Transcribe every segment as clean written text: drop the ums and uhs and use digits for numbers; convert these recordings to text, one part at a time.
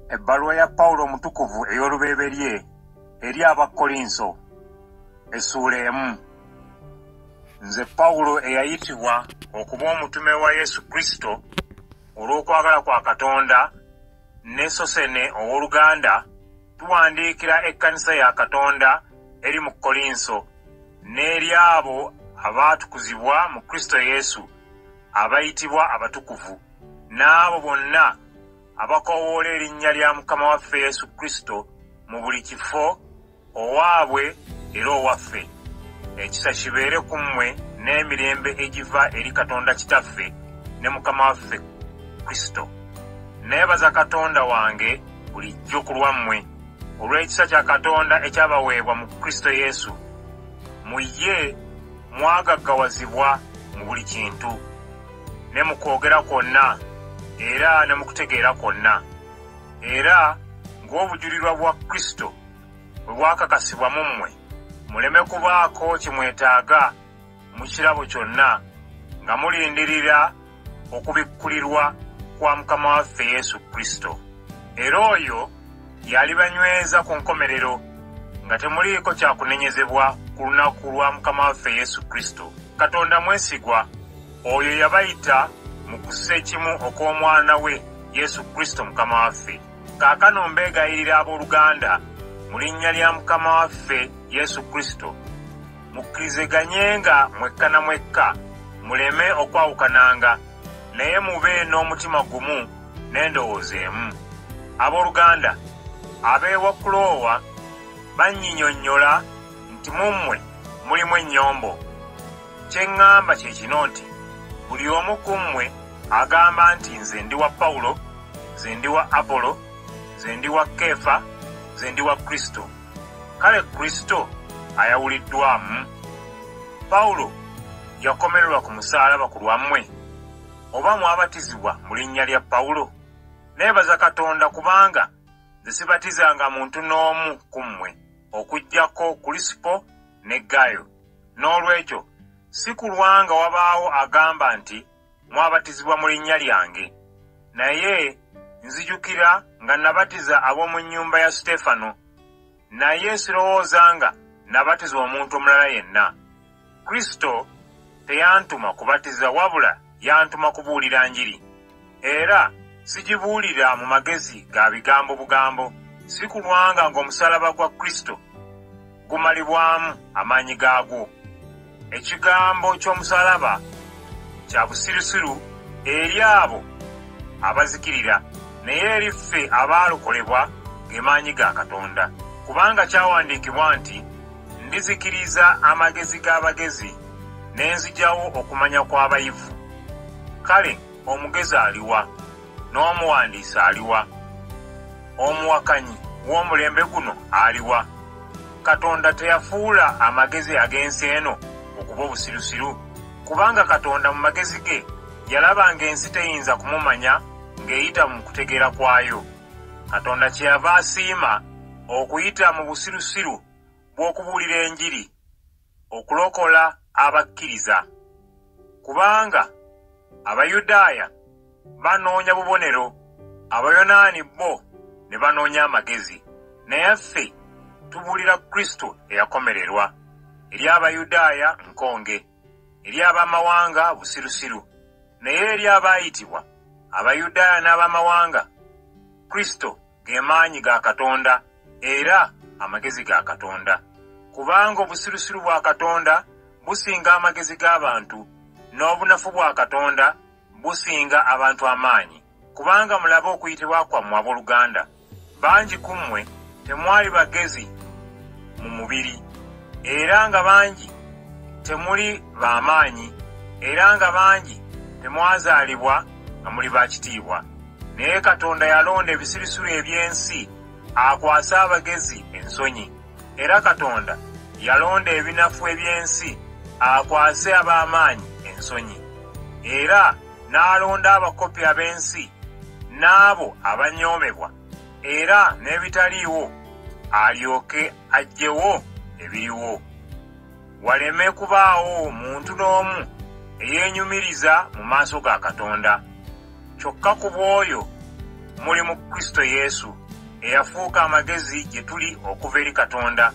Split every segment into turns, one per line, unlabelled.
Ebbaluwa ya Pawulo omutukuvu ey'olubereberye eri Abakolinso essuula 1. Nze Pawulo eyayitibwa okuba omutume wa Yesu Kristo olw'okwagala kwa Katonda ne Sosene ow'oluganda, tuwandiikira ekkanisa ya Katonda eri mu Kolinso n'eri abo abaatukuzibwa mu Kristo Yesu abayitibwa abatukuvu, n'abo bonna abakoowoola erinnya lya Mukama waffe Yesu Kristo mu buli kifo, owaabwe era owaffe. Ekisa kibeere ku mmwe n'emirembe egiva eri Katonda Kitaffe ne Mukama waffe Kristo. Neebaza Katonda wange bulijjo ku lwammwe olw'ekisa kya Katonda ekyabaweebwa mu Kristo Yesu. Mu ye mwagaggawazibwa mu buli kintu, ne mu kwogera kwonna era ne mu kutegeera kwonna, era ng'obujulirwa bwa Kristo bwe bwakakasibwa mu mmwe, muleme kubaako kye mwetaaga mu kirabo kyonna, nga mulindirira okubikkulirwa kwa Mukama waffe Yesu Kristo. Era oyo yalibanyweza ku nkomerero, nga temuliiko kyakunenyezebwa ku lunaku lwa Mukama waffe Yesu Kristo. Katonda mwesigwa, oyo yabayita mu kussa ekimu okw'omwana we Yesu Kristo Mukama waffe. Kaakano mbeegayirira abooluganda mu linnya lya Mukama waffe Yesu Kristo, mukkirizeganyenga mwekka na mwekka, muleme okwawukananga, naye mube n'omutima gumu n'endowooza emu. Abooluganda, ab'ewa Kuloowa bannyinyonnyola nti mu mmwe mulimu ennyombo. Kye ŋŋamba kye kino nti buli omu ku mmwe agamba nti nze ndi wa Pawulo, nze ndi wa Apolo, nze ndi wa Keefa, nze ndi wa Kristo. Kale Kristo ayawuliddwamu? Pawulo yakomererwa ku musaalaba ku lwammwe? Oba mwabatizibwa mu linnya lya Pawulo? Neebaza Katonda kubanga nze sibatizanga muntu n'omu ku mmwe okuggyako Kulisupo ne Gayo. N'olwekyo si kulwa nga wabaawo agamba nti mwabatizibwa mu linnya lyange. Naye nzijukira nga nabatiza ab'omu nnyumba ya Sitefano, naye sirowooza nga nabatiza omuntu omulala yenna. Kristo teyantuma kubatiza, wabula yantuma kubuulira Njiri. Era sigibuulira mu magezi ga bigambo bugambo, si kulwanga ng'omusalaba gwa Kristo gumalibwamu amaanyi gaagwo. Ekigambo ky'omusalaba kya busirusiru eri abo abazikirira, naye eri ffe abaalokolebwa ge maanyi ga Katonda. Kubanga kyawandiikibwa nti, ndizikiriza amagezi g'abagezi ne nzigyawo okumanya kw'abayivu. Kale omugezi aliwa? N'omuwandiisi aliwa? Omuwakanyi w'omulembe guno aliwa? Katonda teyafuula amagezi ag'ensi eno okuba obusirusiru? Kubanga Katonda mu magezi ge yalaba ng'ensi teyinza kumumanya ng'eyita mu kutegeera kwayo. Katonda kyeyava asiima okuyita mu busirusiru bw'okubuulira Enjiri okulokola abakkiriza. Kubanga Abayudaaya banoonya bubonero, Abayonaani bo ne banoonya amagezi, naye ffe tubuulira Kristo eyakomererwa. Eri Abayudaaya nkonge, eri ab'amawanga busirusiru, naye eri abaayitibwa, Abayudaaya n'ab'amawanga, Kristo ge maanyi ga Katonda era amagezi ga Katonda. Kubanga obusirusiru bwa Katonda businga amagezi g'abantu, n'obunafu bwa Katonda businga abantu amaanyi. Kubanga mulabe okuyitibwa kwammwe abooluganda, bangi ku mmwe temwali bagezi mu mubiri, era nga bangi temuli b'amaanyi, era nga bangi temwazaalibwa nga muli baakitiibwa. Naye Katonda yalonda ebisirusiru eby'ensi akwase abagezi ensonyi, era Katonda yalonda ebinafu eby'ensi akwase ab'amaanyi ensonyi, era n'alonda abakopi ab'ensi n'abo abanyoomebwa era n'ebitaliiwo, alyoke aggyewo ebiriwo. Waleme kubaawo muntu n'omu eyeenyumiriza mu maaso ga Katonda. Kyokka ku bw'oyo muli mu Kristo Yesu, eyafuuka amagezi gye tuli okuva eri Katonda,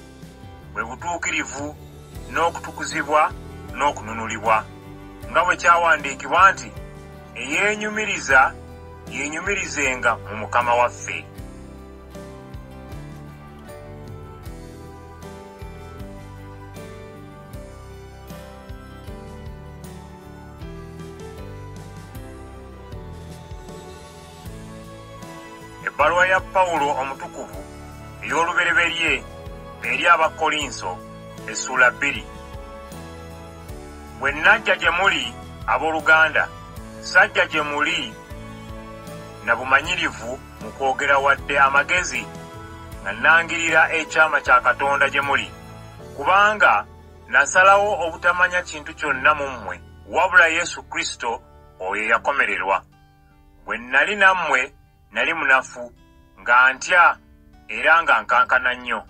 bwe butuukirivu n'okutukuzibwa n'okununulibwa, nga bwe kyawandiikibwa nti, eyeenyumiriza yeenyumirizenga mu Mukama waffe. Ebbaluwa ya Pawulo omutukuvu ey'olubereberye eri Abakolinso essula 2. Bwe najja gye muli abooluganda, sajja gye muli na bumanyirivu mu kwogera wadde amagezi nga nangirira ekyama kya Katonda gye muli, kubanga nasalawo obutamanya kintu kyonna mu mmwe wabula Yesu Kristo oyo yakomererwa. Bwe nali nammwe nali munafu, nga ntya era nga nkankana nnyo.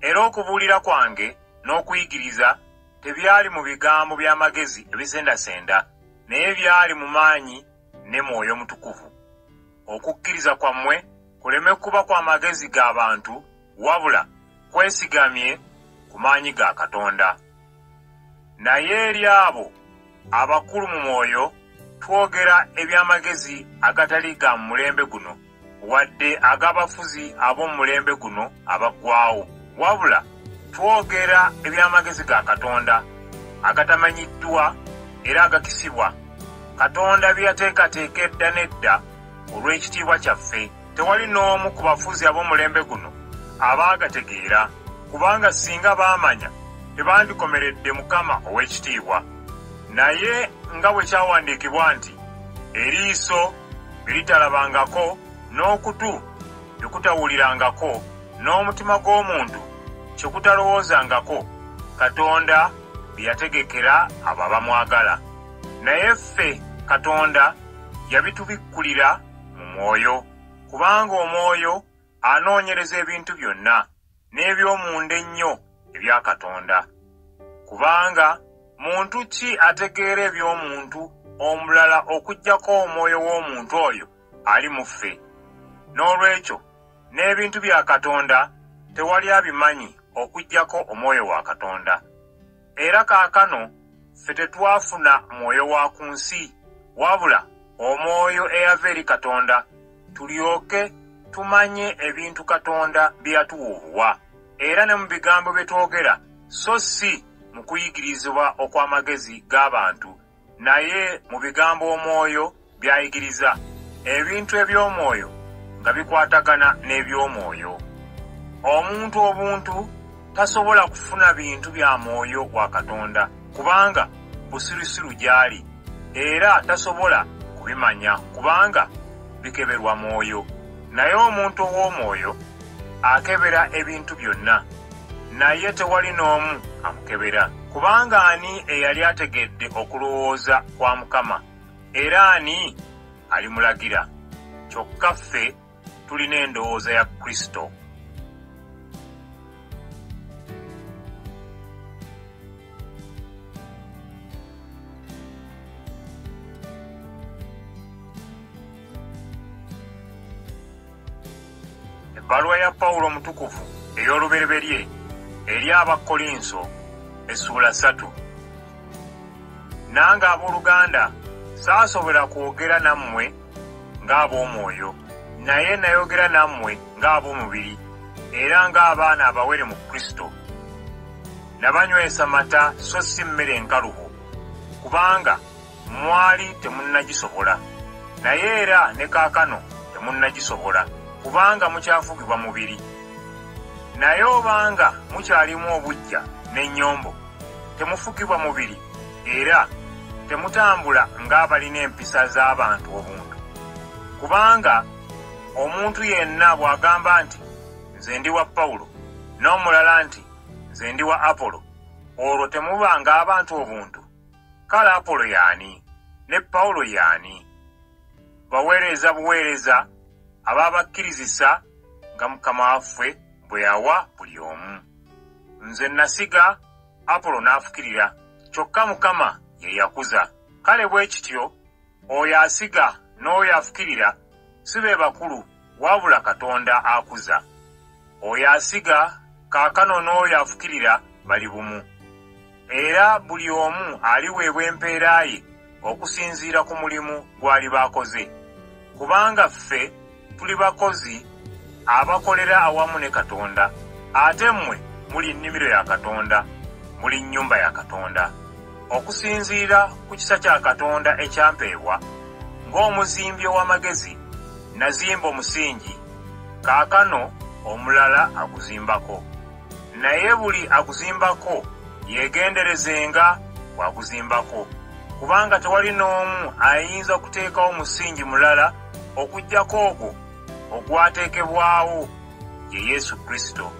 Era okubuulira kwange n'okuyigiriza tebyali mu bigambo by'amagezi ebisendasenda, naye byali mu maanyi ne Mwoyo Mutukuvu. Okukkiriza kwammwe kuleme kuba kwa magezi g'abantu, wabula kwesigamye ku maanyi ga Katonda. Naye eri abo abakulu mu mwoyo twogera eby'amagezi agatali ga mu mulembe guno, wadde ag'abafuzi ab'omu mulembe guno abaggwaawo, wabula twogera eby'amagezi ga Katonda agatamanyiddwa era agakisibwa, Katonda bye yateekateeka edda n'edda olw'ekitiibwa kyaffe. Tewali n'omu ku bafuzi ab'omulembe guno abaagategeera, kubanga singa baamanya tebandikomeredde Mukama ow'ekitiibwa. Naye nga bwe kyawandiikibwa nti, eriiso bye litalabangako, n'okutu bye kutawulirangako, n'omutima gw'omuntu kye kutalowoozangako, Katonda bye yategekera abo abamwagala. Naye ffe Katonda yabitubikkulira mu Mwoyo, kubanga Omwoyo anoonyereza ebintu byonna, n'eby'omunda ennyo ebya Katonda. Kubanga muntu ki ategeera eby'omuntu omulala okuggyako Omwoyo w'omuntu oyo ali mu ffe? N'olwekyo n'ebintu bya Katonda tewali abimanyi okuggyako Omwoyo wa Katonda. Era kaakano ffe tetwafuna mwoyo wa ku nsi, wabula Omwoyo eyava eri Katonda, tulyoke tumanye ebintu Katonda bye yatuwa, era ne mu bigambo bye twogera, so si mu kuyigirizibwa okw'amagezi g'abantu, naye mu bigambo Omwoyo by'ayigiriza, ebintu eby'Omwoyo nga bikwatagana n'eby'Omwoyo. Omuntu obuntu tasobola kufuna bintu bya Mwoyo wa Katonda, kubanga busirusiru gy'ali, era tasobola kubimanya kubanga bikeberwa Mwoyo. Naye omuntu ow'Omwoyo akebera ebintu byonna, naye tewali n'omu amukebera, kubanga ani eyali ategedde okulowooza kwa Mukama, era ani alimulagira? Kyokka ffe tulina endowooza ya Kristo. Ebbaluwa ya Pawulo omutukuvu ey'olubereberye eri Abakolinso essula 3. Nange abooluganda saasobola kwogera nammwe ng'ab'omwoyo, naye nayogera nammwe ng'ab'omubiri, era ng'abaana abawere mu Kristo. Nabanywesa mata so si mmere enkalubo, kubanga mwali temunnagisobola, naye era ne kaakano temunnagisobola, kubanga mukyafugibwa mubiri. Naye obanga mukyalimu obujja n'ennyombo, temufugibwa mubiri, era temutambula ng'abalina empisa z'abantu obuntu. Kubanga omuntu yenna bw'agamba nti nze ndi wa Pawulo, n'omulala nti nze ndi wa Apolo, olwo temuba ng'abantu obuntu. Kale Apolo y'ani? Ne Pawulo y'ani? Baweereza buweereza abaabakkirizisa nga Mukama waffe bwe yawa buli omu. Nze nasiga, Apolo n'afukirira, kyokka Mukama ye yakuza. Kale bwe kityo oyo asiga n'oyo afukirira si be bakulu, wabula Katonda akuza. Oyo asiga kaakano n'oyo afukirira bali bumu. Era buli omu aliweebwa empeera ye okusinziira ku mulimu gw'ali bakoze. Kubanga ffe tuli bakozi abakolera awamu ne Katonda, ate mmwe muli nnimiro ya Katonda, muli nnyumba ya Katonda. Okusinziira ku kisa kya Katonda ekyampeebwa, ng'omuzimbi ow'amagezi, nazimba omusingi, kaakano omulala aguzimbako. Naye buli aguzimbako yeegenderezenga bw'aguzimbako, kubanga tewali n'omu ayinza kuteekawo musingi mulala okuggyako ogwo ogwateekebwawo ye Yesu Kristo.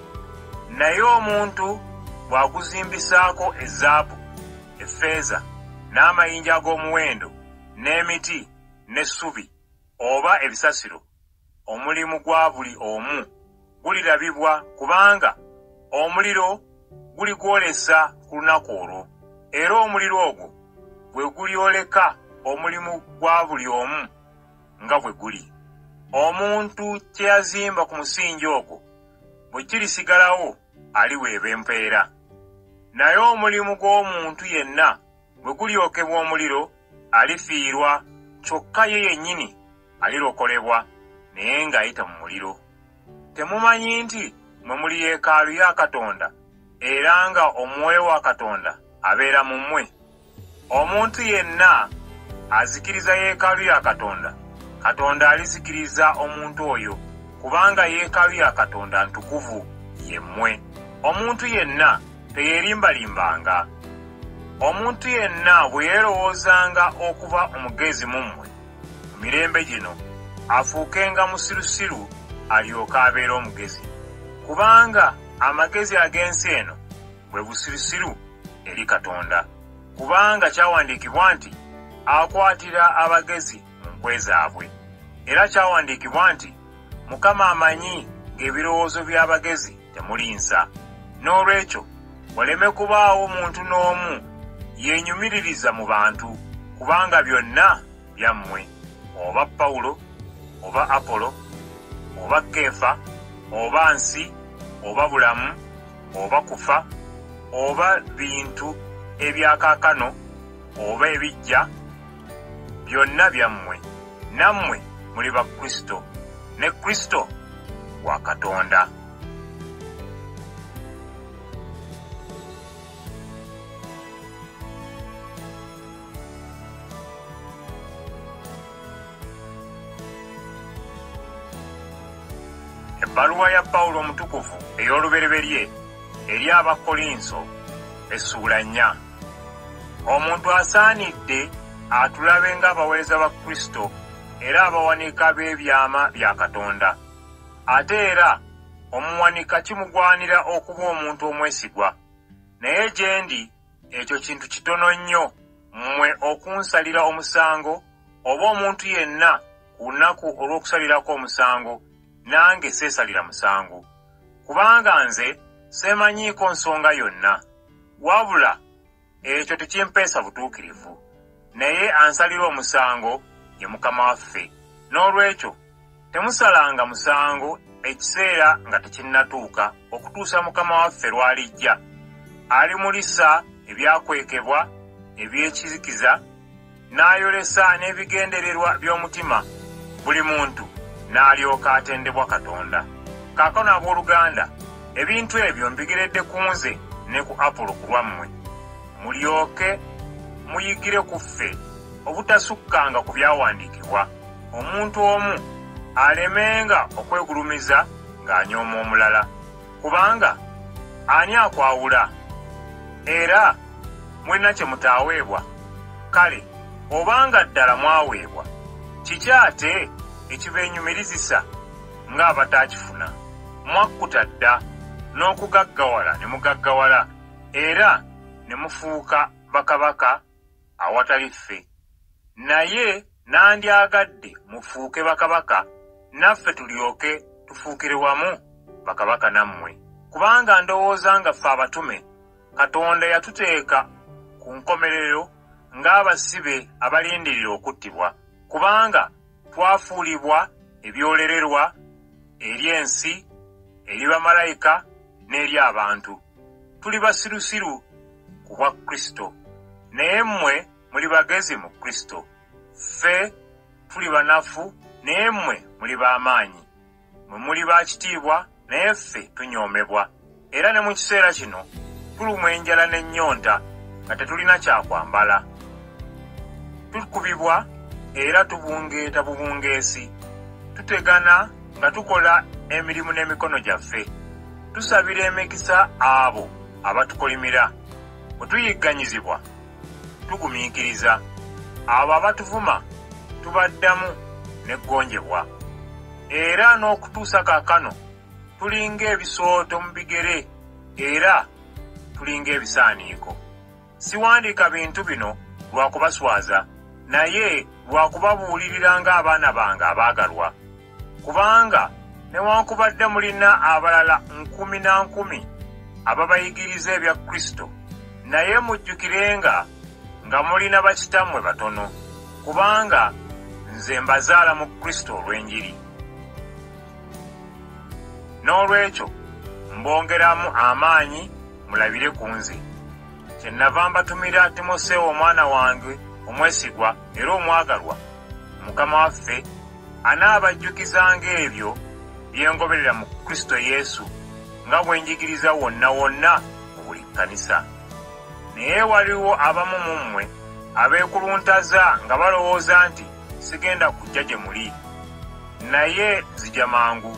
Naye omuntu bw'aguzimbisaako ezaabu, effeeza, n'amayinja ag'omuwendo, n'emiti, n'essubi, oba ebisasiro, omulimu gwa buli omu gulirabibwa, kubanga omuliro guligwolesa ku lunaku olwo. Era omuliro ogwo bwe gulyoleka omulimu gwa buli omu nga bwe guli. Omuntu kye yazimba ku musingi ogwo bwe kirisigalawo aliweebwa empeera. Naye omulimu gw'omuntu yenna bwe gulyokebwa omuliro alifiirwa, kyokka ye yennyini alirokolebwa, naye ng'ayita mu muliro. Temumanyi nti mwe muli yeekaalu ya Katonda, era nga Omwoyo wa Katonda abeera mu mmwe? Omuntu yenna azikiriza yeekaalu ya Katonda, Katonda alizikiriza omuntu oyo, kubanga yeekaalu ya Katonda ntukuvu ye mmwe. Omuntu yenna teyeerimbalimbanga. Omuntu yenna bwe yeerowoozanga okuba omugezi mu mmwe, mu mirembe gino afuukenga musirusiru alyoke abeere omugezi. Kubanga amagezi ag'ensi eno bwe busirusiru eri Katonda. Kubanga kyawandiikibwa nti akwatira abagezi mu nkwe zaabwe. Era kyawandiikibwa nti Mukama amanyi ng'ebirowoozo by'abagezi temuli nsa. Noolwekyo waleme kubaawo muntu n'omu yeenyumiririza mu bantu, kubanga byonna byammwe, oba Pawulo, oba Apolo, oba Keefa, oba nsi, oba bulamu, oba kufa, oba bintu ebyakaakano, oba ebijja, byonna byammwe. Nammwe muli ba Kristo, ne Kristo wa Katonda. Ebbaluwa ya Pawulo omutukuvu ey'olubereberye eri Abakolinso, essuula 4. Omuntu asaanidde atulabe ng'abaweereza ba Kristo era abawanika b'ebyama bya Katonda. Ate era omuwanika kimugwanira okuba omuntu omwesigwa. Naye gye ndi ekyo kintu kitono nnyo mmwe okunsalira omusango, oba omuntu yenna ku lunaku olw'okusalirako omusango, nange seesalira musango. Kubanga nze seemanyiiko nsonga yonna, wabula ekyo tekimpeesa butuukirivu. Naye ansalira omusango ye Mukama waffe. Noolwekyo temusalanga musango ekiseera nga tekinnatuuka okutuusa Mukama waffe lw'alijja, alimulisa ebyakwekebwa eby'ekizikiza, n'ayolesa n'ebigendererwa by'omutima buli muntu, n'alyoka atendebwa Katonda. Kaakano abooluganda, ebintu ebyo mbigeredde ku nze ne ku Apolo ku lwammwe, mulyoke muyigire ku ffe obutasukkanga ku byawandiikibwa, omuntu omu alemenga okwegulumiza ng'anyooma omulala. Kubanga ani akwawula? Era mwenna kye mutaaweebwa. Kale obanga ddala mwaweebwa, kiki ate ekibeenyumirizisa ng'abataakifuna? Mwakkuta dda n'okugaggawala ne mugaggawala, era ne mufuuka bakabaka awatali ffe. Naye nandyagadde mufuuke bakabaka, naffe tulyoke tufuukire wamu bakabaka nammwe. Kubanga ndowooza nga ffe abatume Katonda yatuteeka ku nkomerero ng'abasibe abalindirira okuttibwa, kubanga twafuulibwa ebyolererwa eri ensi, eri bamalayika n'eri abantu. Tuli basirusiru ku bwa Kristo, naye mmwe muli bagezi mu Kristo. Ffe tuli banafu, naye mmwe muli b'amaanyi. Mmwe muli ba kitiibwa, naye ffe tunyoomebwa. Era ne mu kiseera kino tulumwa enjala n'ennyonta nga tetulina kyakwambala. Tukubibwa era tubungeeta bubungeesi. Tutegana nga tukola emirimu n'emikono gyaffe. Tusabira emikisa abo abatukolimira. Bwe tuyigganyizibwa tugumiikiriza. Abo abatuvuma tubaddamu n'eggonjebwa. Era n'okutuusa kaakano tulinga ebisooto mu bigere era tulinga ebisaaniiko. Siwandiika bintu bino lwa kubaswaza, naye lwa kubabuulirira ng'abaana bange abaagalwa. Kubanga newankubadde mulina abalala 10,000 ababayigiriza ebya Kristo, naye mujjukirenga nga mulina bakitammwe batono, kubanga nze mbazaala mu Kristo olw'enjiri. N'olwekyo mbongeramu amaanyi mulabire ku nze. Kyennava mbatumira Timoseewo omwana wange omwesigwa era omwagalwa, Mukama waffe anaabajjukizanga ebyo bye ngoberera mu Kristo Yesu nga bwe njigiriza wonna wonna mu buli kkanisa. Naye waliwo abamu mu mmwe abeekuluntaza nga balowooza nti sigenda kujja gye muli. Naye nzija mangu,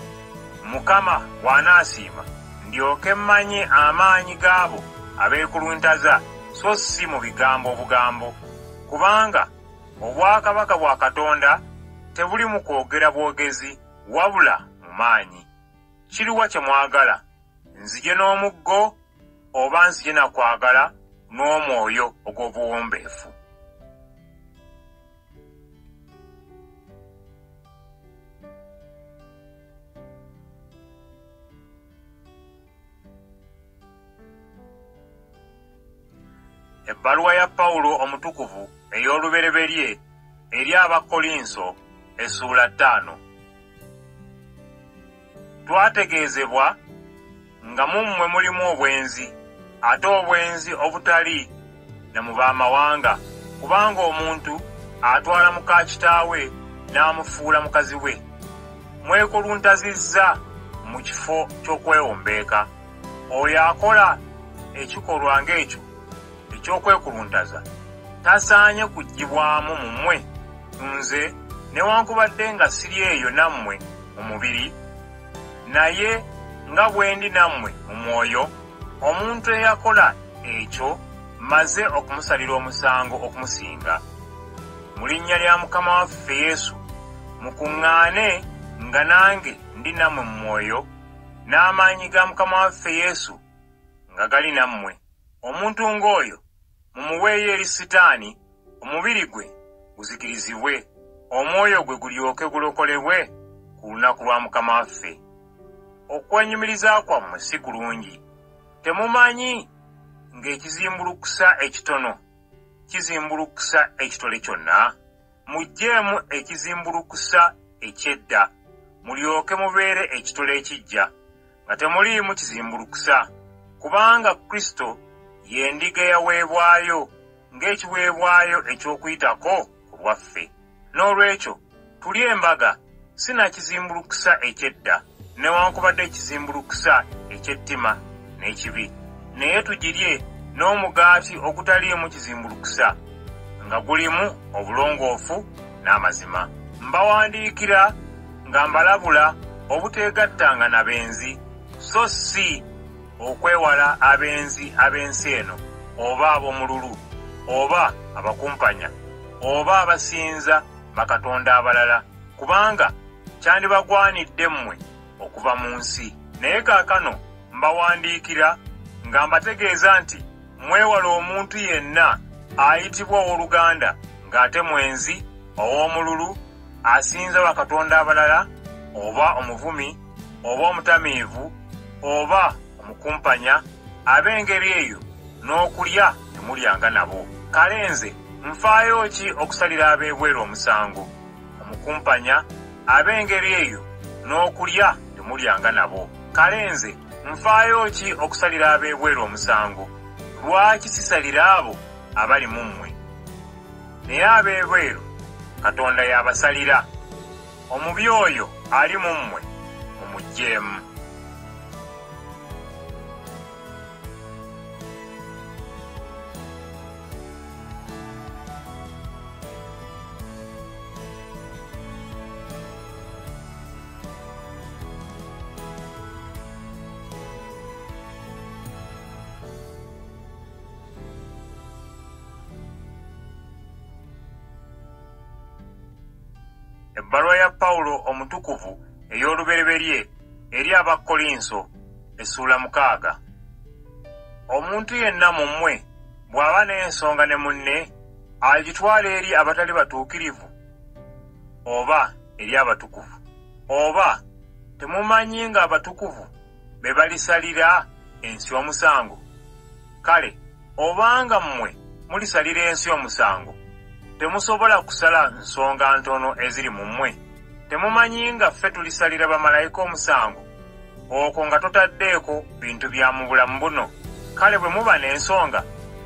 Mukama bw'anaasiima ndyoke mmanye amaanyi gaabo abeekuluntaza, so si mu bigambo obugambo. Kubanga obwakabaka bwa Katonda tebuli mu kwogera bwogezi, wabula mu maanyi. Kiruwa kye mwagala, nzije n'omuggo oba nzije na kwagala n'omwoyo ogw'obuwombeefu? Ebbaluwa ya Pawulo omutukuvu ey'olubereberye eri Abakolinso essuula 5. Twategeezebwa nga mu mmwe mulimu obwenzi, ate obwenzi obutali na mu baamawanga, kubanga omuntu atwala muka kitaawe n'amufuula mukazi we. Mwekuluntazizza mu kifo ky'okwewombeeka. Oyo akola ekikolwa ng'ekyo eky'okwekuluntaza tasaanye kuggyibwamu mu mmwe. Nze newankubadde nga siri eyo nammwe mu mubiri, naye nga bwe ndi nammwe mu mwoyo, omuntu eyakola ekyo mmaze okumusalira omusango okumusinga. Mu linnya lya Mukama waffe Yesu mukuŋŋaane nga nange ndi nammwe mu mwoyo, n'amaanyi ga Mukama waffe Yesu nga gali nammwe. Omuntu ng'oyo mumuweeyo eri Sitaani, omubiri gwe guzikirizibwe, omwoyo gwe gulyoke gulokolebwe ku lunaku lwa Mukama waffe. Okwenyumiriza kwammwe si kulungi. Temumanyi ng'ekizimbulukusa ekitono kizimbulukusa ekitole kyonna? Muggyemu ekizimbulukusa eky'edda, mulyoke mubeere ekitole ekijja, nga temuliimu kizimbulukusa. Kubanga Kristo ye ndiga eyaweebwayo ng'ekiweebwayo eky'okuyitako ku lwaffe. N'olwekyo tuli embaga si na kizimbulukusa eky'edda, newankubadde ekizimbulukusa eky'ettima n'ekibi, naye tugirye n'omugaati ogutaliimu kizimbulukusa, nga gulimu obulongoofu n'amazima. Mbawandiikira nga mbalabula obuteegattanga na benzi, so si okwewala abenzi ab'ensi eno, oba ab'omululu, oba abakumpanya, oba abasinza bakatonda abalala, kubanga kyandibagwanidde mmwe okuva mu nsi. Naye kaakano mbawandiikira nga mbategeeza nti mwewala omuntu yenna ayitibwa owooluganda ng'ate mwenzi, ow'omululu, asinza bakatonda abalala, oba omuvumi, oba omutamiivu, oba omukumpanya, ab'engeri eyo n'okulya temulyanga nabo. Kale nze nfaayo ki okusalira ab'ebweru omusango? Omukumpanya, ab'engeri eyo n'okulya mulyanga nabo. Kale nze nfaayo ki okusalira ab'ebweru omusango? Lwaki sisalira abo abali mu mmwe? Naye ab'ebweru Katonda y'abasalira. Omubi oyo ali mu mmwe mumuggyeemu. Ebbaluwa ya Pawulo omutukuvu ey'olubereberye eri Abakolinso essula 6. Omuntu yenna mu mmwe bw'aba n'ensonga ne munne agitwala eri abatali batuukirivu oba eri abatukuvu? Oba temumanyi nga abatukuvu be balisalira ensi omusango? Kale obanga mmwe mulisalira ensi omusango, temusobola kusala nsonga ntono eziri mu mmwe? Temumanyi nga ffe tulisalira bamalayika omusango, okwo nga totaddeeko bintu bya mu bulamu buno? Kale bwe muba n'ensonga,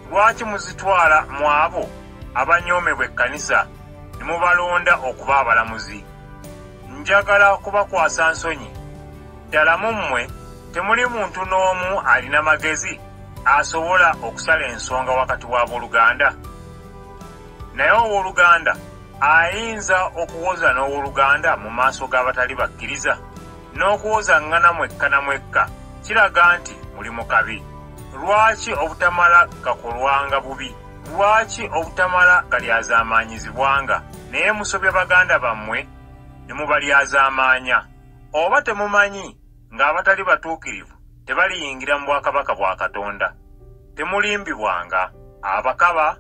lwaki muzitwala mu abo abanyoomebwa ekkanisa ne mubalonda okuba abalamuzi? Njagala kubakwasa nsonyi. Ddala mu mmwe temuli muntu n'omu alina magezi asobola okusala ensonga wakati w'abooluganda? Naye owooluganda ayinza okuwoza n'owooluganda mu maaso g'abatali bakkiriza? N'okuwozaŋŋana mwekka na mwekka kiraga nti muli mu kabi. Lwaki obutamala gakolwanga bubi? Lwaki obutamala galyazaamaanyizibwanga? Naye musobya baganda bammwe ne mubalyazaamaanya. Oba temumanyi ng'abatali batuukirivu tebaliyingira mu bwakabaka bwa Katonda? Temulimbibwanga abakaba,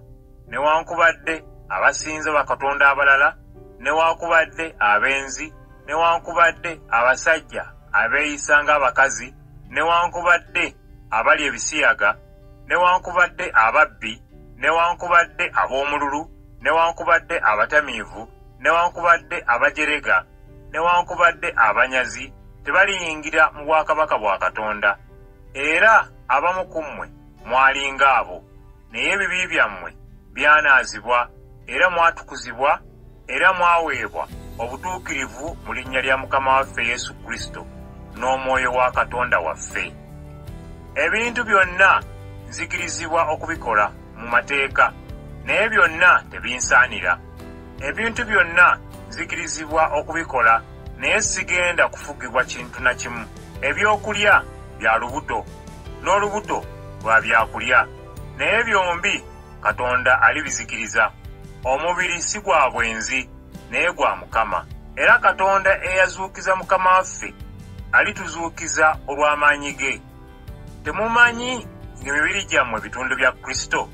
newankubadde abasinza bakatonda abalala, newankubadde abenzi, newankubadde abasajja abeeyisa ng'abakazi, newankubadde abalya ebisiyaga, newankubadde ababbi, newankubadde ab'omululu, newankubadde abatamiivu, newankubadde abajerega, newankubadde abanyazi tebaliyingira mu bwakabaka bwa Katonda. Era abamu ku mmwe mwalinga abo, naye ebibi byammwe byanaazibwa era mwatukuzibwa era mwaweebwa obutuukirivu mu linnya lya Mukama waffe Yesu Kristo n'Omwoyo wa Katonda waffe. Ebintu byonna nzikirizibwa okubikola mu mateeka, naye byonna tebinsaanira. Ebintu byonna nzikirizibwa okubikola, naye sigenda kufugibwa kintu na kimu. Ebyokulya bya lubuto, n'olubuto lwa byakulya, naye byombi Katonda alibizikiriza. Omubiri si gwa bwenzi, naye gwa Mukama. Era Katonda eyazuukiza Mukama waffe alituzuukiza olw'amaanyi ge. Temumanyi ng'emibiri gyammwe bitundu bya Kristo?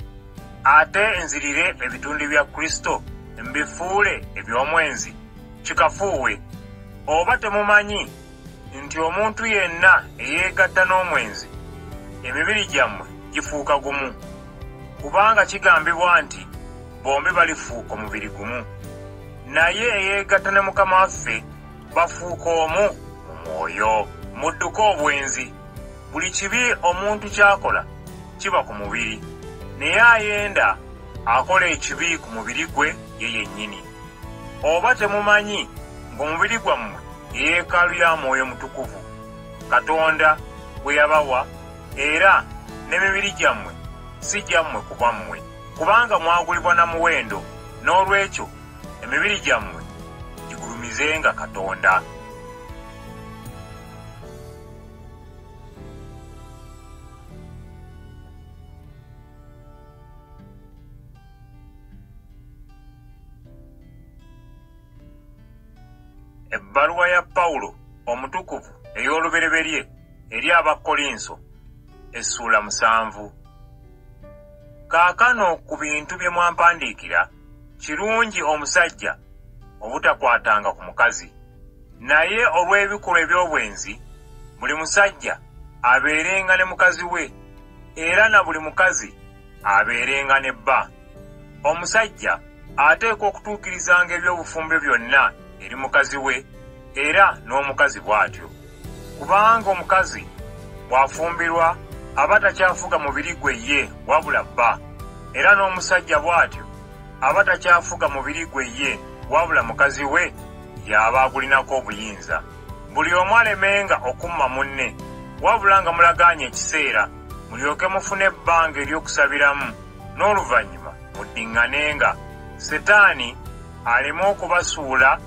Ate nzirire ebitundu bya Kristo mbifuule eby'omwenzi? Kikafuuwe. Oba temumanyi nti omuntu yenna eyeegatta n'omwenzi, emibiri gyammwe gifuuka gumu? Kubanga kigambibwa nti bombi balifuuka omubiri gumu. Naye eyeegatta ne Mukama waffe bafuuka omu mu mwoyo. Mudduke obwenzi. Buli kibi omuntu ky'akola kiba ku mubiri, naye ayenda akola ekibi ku mubiri gwe ye yennyini. Oba temumanyi ng'omubiri gwammwe yeekaalu ya Mwoyo Mutukuvu Katonda gwe yabawa, era n'emibiri gyammwe si gyammwe ku bwammwe, kubanga mwagulibwa na muwendo? N'olwekyo emibiri gyammwe gigulumizenga Katonda. Ebbaluwa ya Pawulo omutukuvu ey'olubereberye eri Abakolinso essula 7. Kaakano ku bintu bye mwampandiikira, kirungi omusajja obutakwatanga ku mukazi, naye olw'ebikolwa eby'obwenzi buli musajja abeerenga ne mukazi we, era na buli mukazi abeerenga ne bba. Omusajja ateekwa okutuukirizanga eby'obufumbo byonna eri mukazi we, era n'omukazi bw'atyo. kubanga omukazi bw'afumbirwa aba takyafuga mubiri gwe ye wabula bba, era n'omusajja bw'atyo aba takyafuga mubiri gwe ye wabula mukazi we y'aba agulinako obuyinza. Buli omu alemenga okumma munne, wabula nga mulagaanye ekiseera mulyoke mufune ebbanga ery'okusabiramu, n'oluvannyuma muddiŋŋanenga, Setaani aleme okubasuula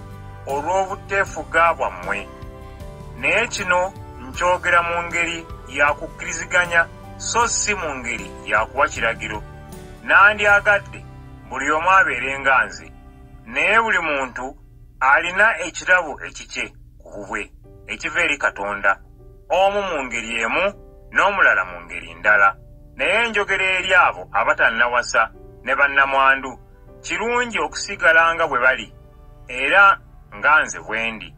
olw'obuteefuga bwammwe. Naye kino nkyogera mu ngeri ya kukkiriziganya so si mu ngeri ya kuwa kiragiro. Nandyagadde buli omu abeerenga nze, naye buli muntu alina ekirabo ekikye ku bubwe ekiva eri Katonda, omu mu ngeri emu n'omulala mu ngeri ndala. Naye njogera eri abo abatannawasa ne bannamwandu, kirungi okusigala nga bwe bali era nga nze bwe ndi.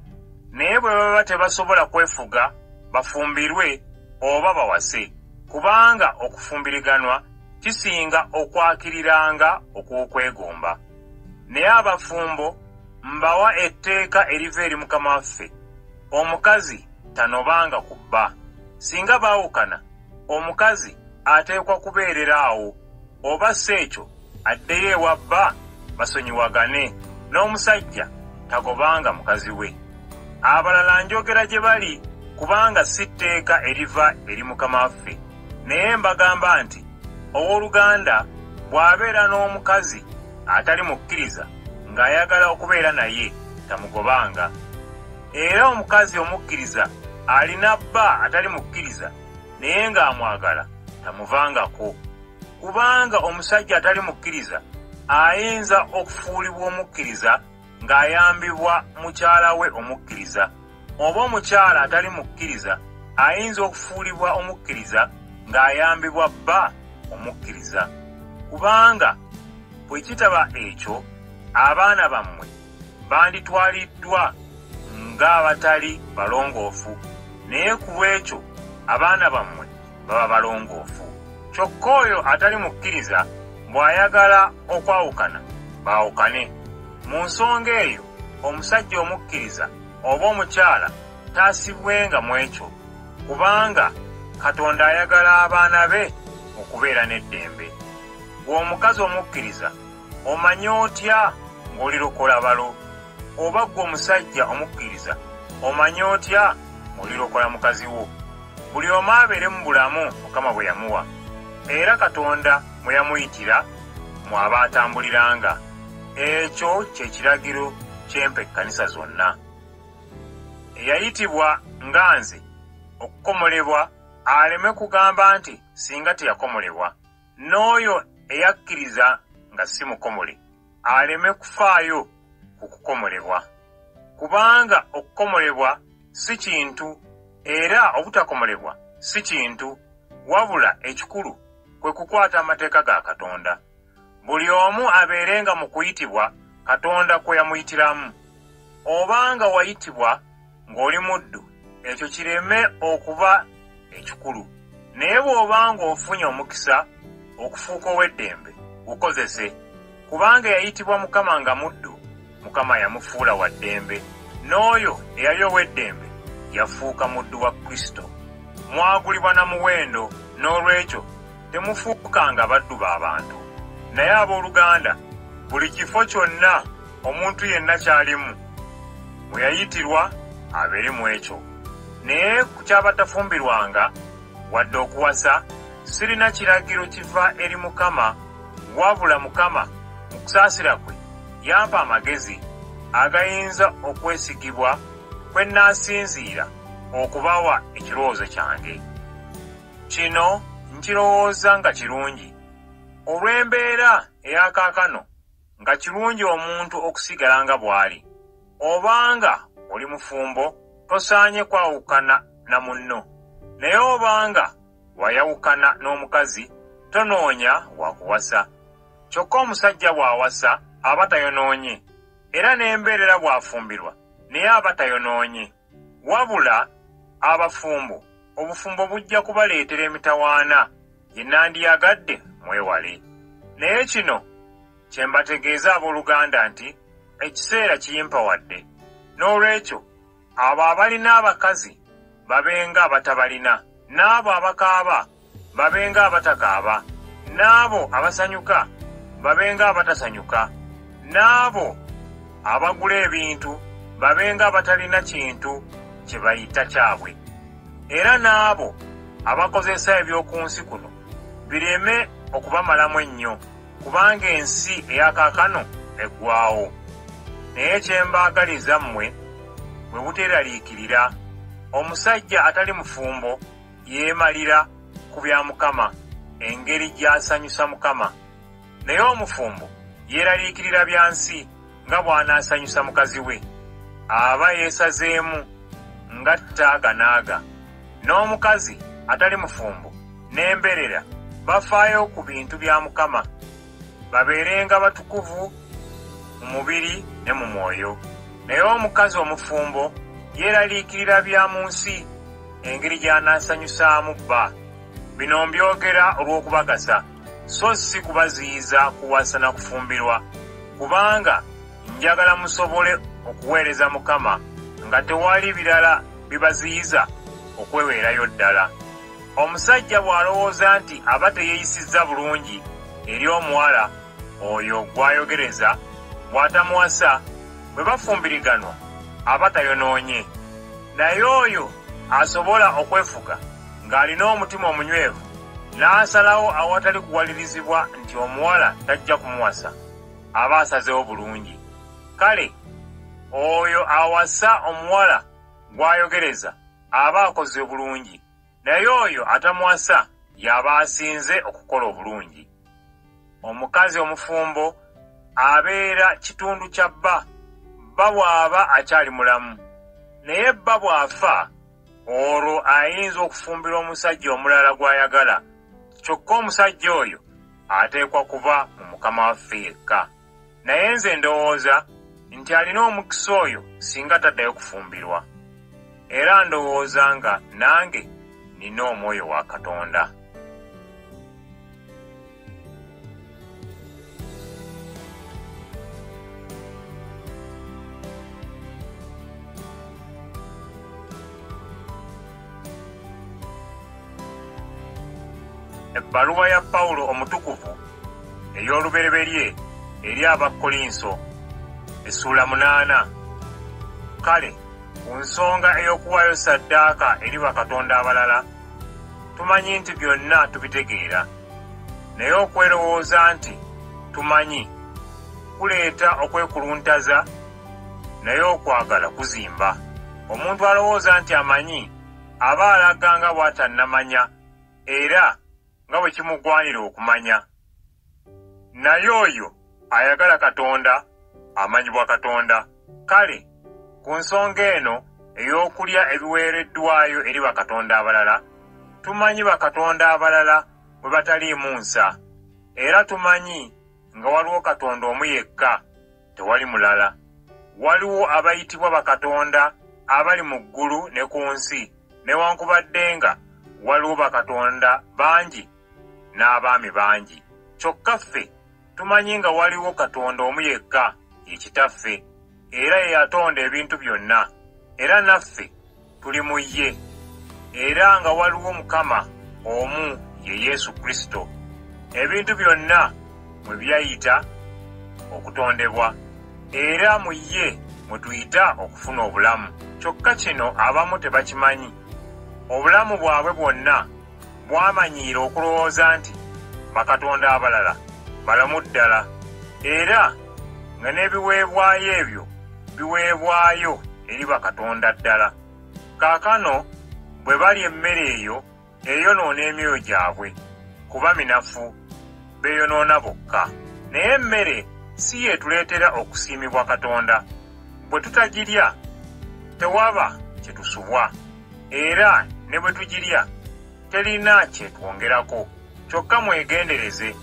Naye bwe baba tebasobola kwefuga bafumbirwe oba bawase, kubanga okufumbiriganwa kisinga okwakiriranga okw'okwegomba. Naye abafumbo mbawa etteeka eriva eri Mukama waffe, omukazi tanobanga ku bba. Singa baawukana, omukazi ateekwa kubeerera awo, oba si ekyo addeyo ewa bba basonyiwagane, n'omusajja tagobanga mukazi we. Abalala njogera gye bali kubanga si tteeka eriva eri Mukama waffe, naye mbagamba nti owooluganda bw'abeera n'omukazi atali mukkiriza ng'ayagala okubeera naye, tamugobanga. Era omukazi omukkiriza alina bba atali mukkiriza naye ng'amwagala, tamuvangako. Kubanga omusajja atali mukkiriza ayinza okufuulibwa omukkiriza ng'ayambibwa mukyala we omukkiriza, oba omukyala atali mukkiriza ayinza okufuulibwa omukkiriza ng'ayambibwa bba omukkiriza. Kubanga bwe kitaba ekyo, abaana bammwe banditwaliddwa ng'abatali balongoofu, naye ku lw'ekyo abaana bammwe baba balongoofu. Kyokka oyo atali mukkiriza bw'ayagala okwawukana, baawukane. Mu nsonga eyo omusajja omukkiriza oba omukyala taasibwenga mu ekyo, kubanga Katonda ayagala abaana be okubeera n'eddembe. Ggwe omukazi omukkiriza omanye otya ng'olirokola balo? Oba ggwe omusajja omukkiriza omanye otya ng'olirokola mukazi wo? Buli omu abeere mu bulamu Mukama bwe yamuwa, era Katonda mwe yamuyitira mw'aba atambuliranga. Ekyo kye kiragiro ky'empa ekkanisa zonna. Eyayitibwa nga nze okukomolebwa aleme kugamba nti singa teyakomolebwa, n'oyo eyakkiriza nga si mukomole aleme kufaayo ku kukomolebwa. Kubanga okukomolebwa si kintu era obutakomolebwa si kintu, wabula ekikulu kwe kukwata amateeka ga Katonda. Buli omu abeerenga mu kuyitibwa Katonda kwe yamuyitiramu. Obanga wayitibwa ng'oli muddu, ekyo kireme okuba ekikulu. Naye bw'obanga ofunye omukisa okufuuka ow'eddembe, gukozese. Kubanga yayitibwa Mukama nga muddu, Mukama yamufuula wa ddembe, n'oyo eyali ow'eddembe yafuuka muddu wa Kristo. Mwagulibwa na muwendo, n'olwekyo temufuukanga baddu b'abantu. Naye abooluganda, buli kifo kyonna omuntu yenna ky'alimu, mwe yayitirwa abeere mu ekyo. Naye ku ky'abatafumbirwanga wadde okuwasa, sirina kiragiro kiva eri Mukama, wabula Mukama mu kusaasira kwe yampa amagezi agayinza okwesigibwa kwe nnaasinziira okubawa ekirowoozo kyange. Kino nkirowooza nga kirungi olw'embeera eyakaakano, nga kirungi omuntu okusigala nga bw'ali. Obanga oli mufumbo tosaanye kwawukana na munno, naye obanga wayawukana n'omukazi tonoonya wakuwasa. Kyokka omusajja bw'awasa aba tayonoonye, era n'embeerera bw'afumbirwa naye aba tayonoonye. Wabula abafumbo, obufumbo bujja kubaleetera emitawaana gye nandiyagadde mwewale. Naye kino kye mbategeeza abooluganda nti ekiseera kiyimpawadde. N'olwekyo abo abalina abakazi babenga abatabalina, n'abo abakaaba babenga abatakaaba, n'abo abasanyuka babenga abatasanyuka, n'abo abagula ebintu babenga abatalina kintu kye bayita kyabwe, era n'abo abakozesa ebyoku nsi kuno bireme okubamalamu ennyo, kubanga ensi eyakaakano eggwaawo. Naye kye mbaagaliza mmwe bwe buteeraliikirira, omusajja atali mufumbo yeemalira ku bya Mukama engeri gy'asanyusa Mukama, naye omufumbo yeeraliikirira bya nsi nga bw'anaasanyusa mukazi we, aba yeesazeemu nga ttaaganaaga. N'omukazi atali mufumbo n'emberera bafaayo ku bintu bya Mukama, babeerenga batukuvu mu mubiri ne mu mwoyo. Naye omukazi omufumbo yeeraliikirira bya mu nsi engeri gy'anaasanyusaamu bba. Bino mbyogera olw'okubagasa, so si kubaziyiza kuwasa na kufumbirwa, kubanga njagala musobole okuweereza Mukama nga tewali birala bibaziyiza okweweerayo ddala. Omusajja bw'alowooza nti aba teyeeyisizza bulungi eri omuwala oyo gw'ayogereza, bw'atamuwasa, bwe bafumbiriganwa aba tayonoonye. Naye oyo asobola okwefuga ng'alina omutima omunywevu, n'asalawo awatali kuwalirizibwa nti omuwala tajja kumuwasa, aba asazeewo bulungi. Kale oyo awasa omuwala gw'ayogereza aba akoze bulungi, naye oyo atamuwasa y'aba asinze okukola obulungi. Omukazi omufumbo abeera kitundu kya bba bw'aba akyali mulamu, naye bba bw'afa, olwo ayinza okufumbira omusajja omulala gw'ayagala, kyokka omusajja oyo ateekwa kuba mu Mukama waffe yekka. Naye nze ndowooza nti alina omukisa oyo singa taddayo kufumbirwa, era ndowooza nga nange nina omwoyo wa Katonda. Ebbaluwa ya Pawulo omutukuvu ey'olubereberye eri Abakolinso, essula 8. Kale ku nsonga ey'okuwaayo ssaddaaka eri bakatonda abalala, tumanyi nti byonna tubitegeera, naye okwerowooza nti tumanyi kuleeta okwekuluntaza, naye okwagala kuzimba. Omuntu alowooza nti amanyi aba alaga nga bw'atannamanya, era nga bwe kimugwanira okumanya. Naye oyo ayagala Katonda amanyibwa Katonda. Kale ku nsonga eno ey'okulya ebiweereddwayo eri bakatonda abalala, tumanyi bakatonda abalala bwe bataliimu nsa, era tumanyi nga waliwo Katonda omu yekka, tewali mulala. Waliwo abayitibwa bakatonda abali mu ggulu ne ku nsi, newankubadde nga waliwo bakatonda bangi n'abaami bangi, kyokka ffe tumanyi nga waliwo Katonda omu yekka, ye Kitaffe, era ye yatonda ebintu byonna, era naffe tuli mu ye, era nga waliwo Mukama omu, ye Yesu Kristo. Ebintu byonna mwe byayita okutondebwa, era mu ye mwe tuyita okufuna obulamu. Kyokka kino abamu tebakimanyi. Obulamu bwabwe bwonna bwamanyiira okulowooza nti bakatonda abalala balamu ddala, era nga n'ebiweebwayo ebyo biweebwayo eri bakatonda ddala. Kaakano bwe balya emmere eyo eyonoona emyoyo gyabwe, kuba minafu, beeyonoona bokka. Naye emmere si yeetuleetera okusiimibwa Katonda. Bwe tutagirya tewaba kye tusubwa, era ne bwe tugirya terina kyetwongerako. Kyokka mwegendereze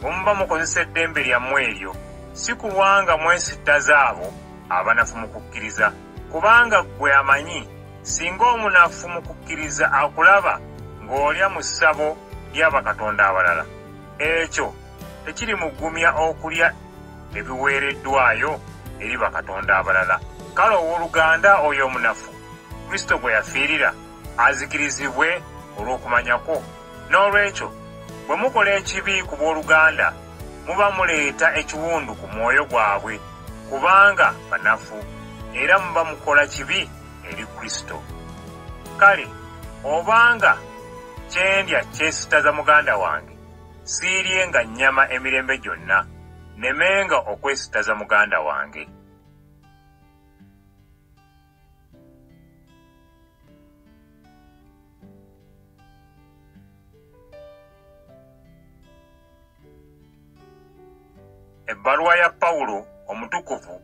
bwe muba mukozesa eddembe lyammwe eryo, si kulwanga mwesittaza abo abanafu mu kukkiriza, kubanga ggwe amanyi singa omunafu mu kukkiriza akulaba ng'olya mu ssabo ly'abakatonda abalala, ekyo tekiri muggumya okulya ebiweereddwayo eri bakatonda abalala. Kale owooluganda oyo omunafu Kristo gwe yafiirira azikirizibwe olw'okumanyako. N'olwekyo bwe mukola ekibi ku booluganda muba muleeta ekiwundu ku mwoyo gwabwe, kubanga banafu, era muba mukola kibi eri Kristo. Kale obanga kyendya kyesitaza muganda wange, siiryenga nnyama emirembe gyonna, nemenga okwesitaza muganda wange. Ebbaluwa ya Pawulo omutukuvu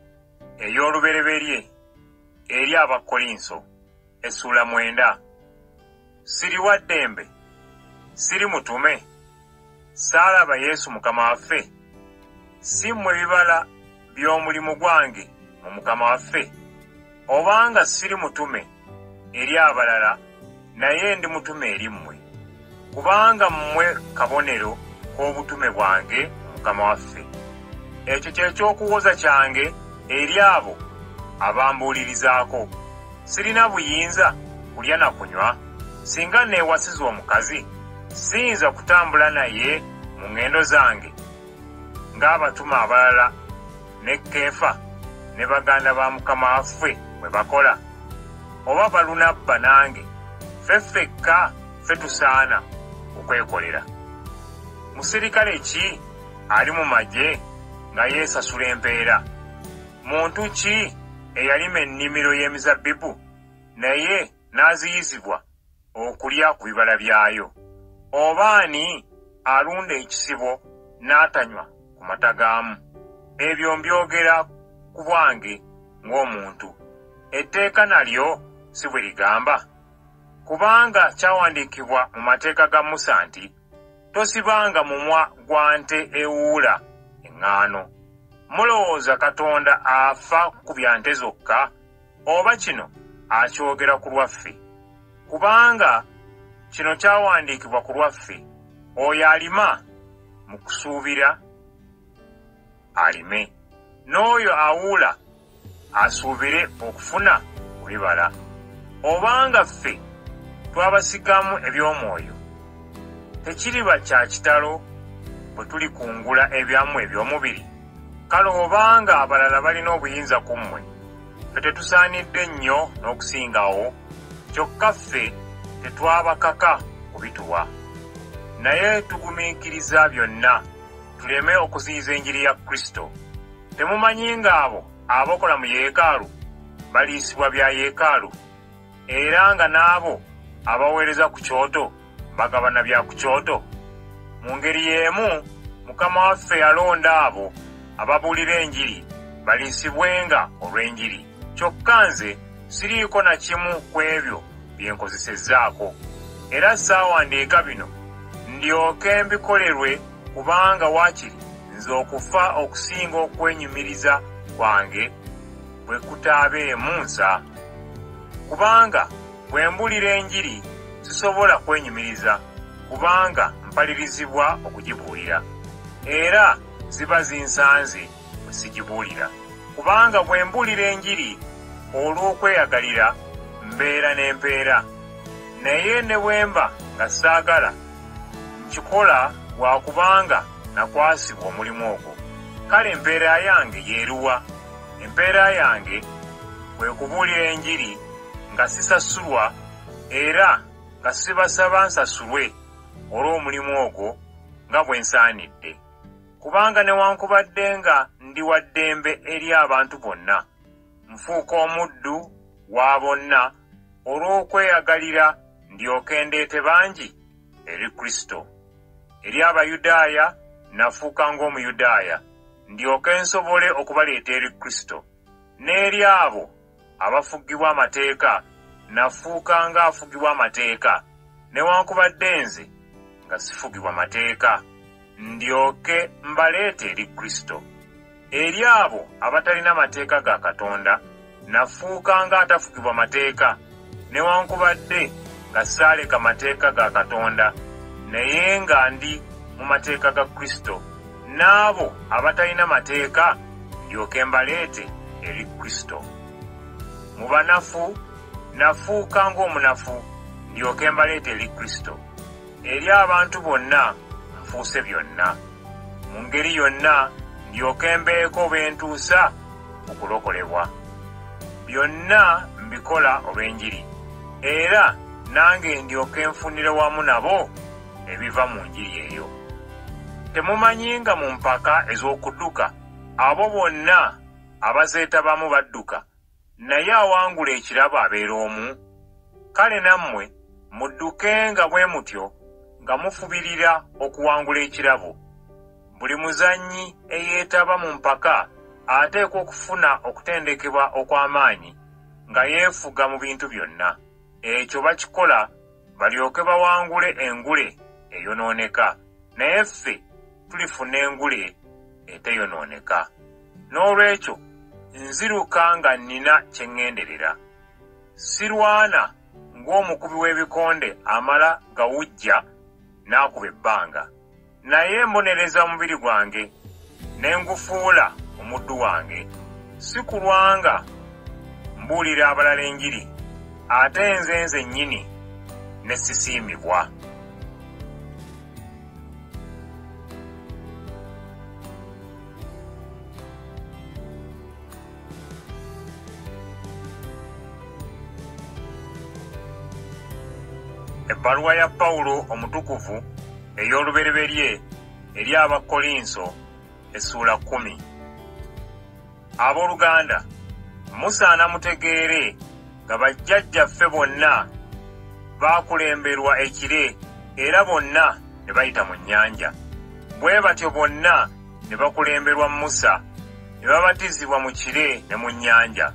ey'olubereberye eri Abakolinso, essula 9. Siri wa ddembe, siri mutume, saalaba Yesu Mukama waffe, si mmwe bibala by'omulimu gwange mu Mukama waffe. Obanga siri mutume eri abalala, naye ndi mutume eri mmwe, kubanga mmwe kabonero k'obutume bwange mu Mukama waffe. Ekyo kye ky'okuwoza kyange eri abo abambuulirizaako. Sirina buyinza kulya na kunywa. Singa neewasiza omukazi, siyinza kutambula naye mu ŋŋendo zange ng'abatume abalala ne Keefa ne baganda ba Mukama waffe bwe bakola? Oba Balunabba nange ffekka ffe tusaana okwekolera? Musirikale ki ali mu magye nga yeesasula empeera? Muntu ki eyalima ennimiro y'emizabbibu naye n'aziyizibwa okulya ku bibala byayo? Oba ani alunda ekisibo n'atanywa ku mata gaamu? Ebyo mbyogera ku bwange ng'omuntu. Etteeka nalyo si bwe ligamba? Kubanga kyawandiikibwa mu mateeka ga Musa nti, tosibanga mumwa gwa nte ewuula eŋŋaano. Mulowooza Katonda afa ku bya nte zokka? Oba kino akyogera ku lwaffe? Kubanga kino kyawandiikibwa ku lwaffe. Oyo alima mu kusuubira alime, n'oyo awuula asuubire okufuna ku bibala. Obanga ffe twabasigamu eby'omwoyo, tekiriba kya kitalo bwe tulikungula ebyammwe eby'omubiri? Kale obanga abalala balina obuyinza ku mmwe, ffe tetusaanidde nnyo n'okusingawo? Kyokka ffe tetwabakaka kubituwa. Naye tugumiikiriza byonna tuleme okuziyiza enjiri ya Kristo. Temumanyi ng'abo abakola mu yeekaalu baliisibwa bya yeekaalu, era nga n'abo abaweereza ku kyoto bagabana bya ku kyoto? Mu ngeri y'emu Mukama waffe yalonda abo ababuulira enjiri baliisibwenga olw'enjiri. Kyokka nze siriiko na kimu ku ebyo bye nkozesezzaako, era saawandiika bino ndyoke mbikolerwe, kubanga waakiri nze okufa okusinga okwenyumiriza kwange bwe kutaabeemu nsa. Kubanga bwe mbuulira enjiri sisobola kwenyumiriza, kubanga mpalirizibwa okugibuulira, era ziba zinsanze bwe sigibuulira. Kubanga bwe mbuulira enjiri olw'okweyagalira mbeera n'empeera, naye ne bwe mba nga saagala nkikola lwa kubanga nakwasibwa omulimu ogwo. Kale empeera yange yeeruwa? Empeera yange kwe kubuulira enjiri nga sisasulwa, era nga sibasaba nsasulwe olw'omulimu ogwo nga bwe nsaanidde. Kubanga newankubadde nga ndi wa ddembe eri abantu bonna, nfuuka omuddu wa bonna olw'okweyagalira ndyoke ndeete bangi eri Kristo. Eri Abayudaaya nafuuka ng'Omuyudaaya ndyoke nsobole okubaleeta eri Kristo. N'eri abo abafugibwa amateeka nafuuka ng'afugibwa amateeka, newankubadde nze nga sifugibwa mateeka, ndyoke mbaleete eri Kristo. Eri abo abatalina mateeka ga Katonda nafuuka ng'atafugibwa mateeka, newankubadde nga saaleka mateeka ga Katonda, naye nga ndi mu mateeka ga Kristo. N'abo abatalina mateeka ndyoke mbaleete eri Kristo. Mu banafu nafuuka ng'omunafu, ndyoke mbaleete eri Kristo. Eri abantu bonna nfuuse byonna. Mu ngeri yonna ndyoke mbeeko bentuusa okulokolebwa. Byonna mbikola olw'enjiri, era nange ndyoke nfunire wamu nabo ebiva mu njiri eyo. Temumanyi nga mu mpaka ez'okudduka abo bonna abazeetabamu badduka, naye awangula ekirabo abeera omu? Kale nammwe muddukenga bwe mutyo nga mufubirira okuwangula ekirabo. Buli muzannyi eyeetaba mu mpaka ateekwa okufuna okutendekebwa okw'amaanyi nga yeefuga mu bintu byonna. Ekyo bakikola balyoke bawangule engule eyonooneka, naye ffe tulifuna engule eteyonooneka. N'olwekyo nziruka nga nnina kye ŋŋenderera. Sirwana ng'omukubi w'ebikonde amala gawujja n'akuba ebbanga, naye mbonereza omubiri gwange ne ngufuula omuddu wange, si kulwa nga mbuulira abalala enjiri, ate nze nzennyini ne sisiimibwa. Ebbaluwa ya Pawulo omutukuvu ey'olubereberye eri Abakolinso essula 10. Abooluganda, musaana mutegeere nga bajjajjaffe bonna baakulemberwa ekire era bonna ne bayita mu nnyanja. Bwe batyo bonna ne bakulemberwa Musa ne babatizibwa mu kire ne mu nnyanja.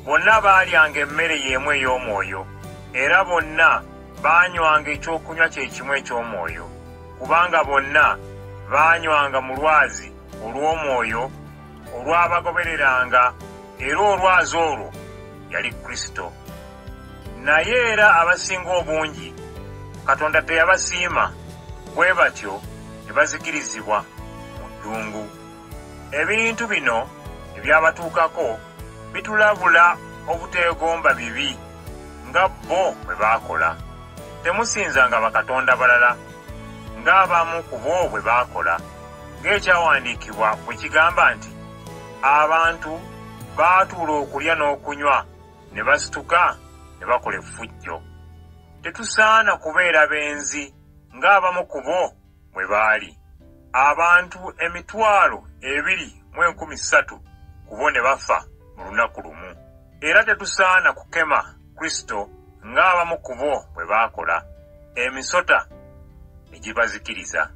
Bonna baalyanga emmere y'emu ey'omwoyo, era bonna baanywanga ekyokunywa kye kimu eky'omwoyo, kubanga bonna baanywanga mu lwazi olw'omwoyo olwabagobereranga, era olwazi olwo yali Kristo. Naye era abasinga obungi Katonda teyabasiima, bwe batyo ne bazikirizibwa mu ddungu. Ebintu bino ebyabatuukako bitulabula obuteegomba bibi nga bo bwe baakola. Temusinzanga bakatonda balala ng'abamu ku bo bwe baakola, ng'ekyawandiikibwa bwe kigamba nti, abantu baatuula okulya n'okunywa ne basituka ne bakola effujjo. Tetusaana kubeera benzi ng'abamu ku bo bwe baali. Abantu 2,230 ku bo ne bafa mu lunaku lumu. Era tetusaana kukema Kristo ng'abamu ku bo bwe baakola, emisota ne gibazikiriza.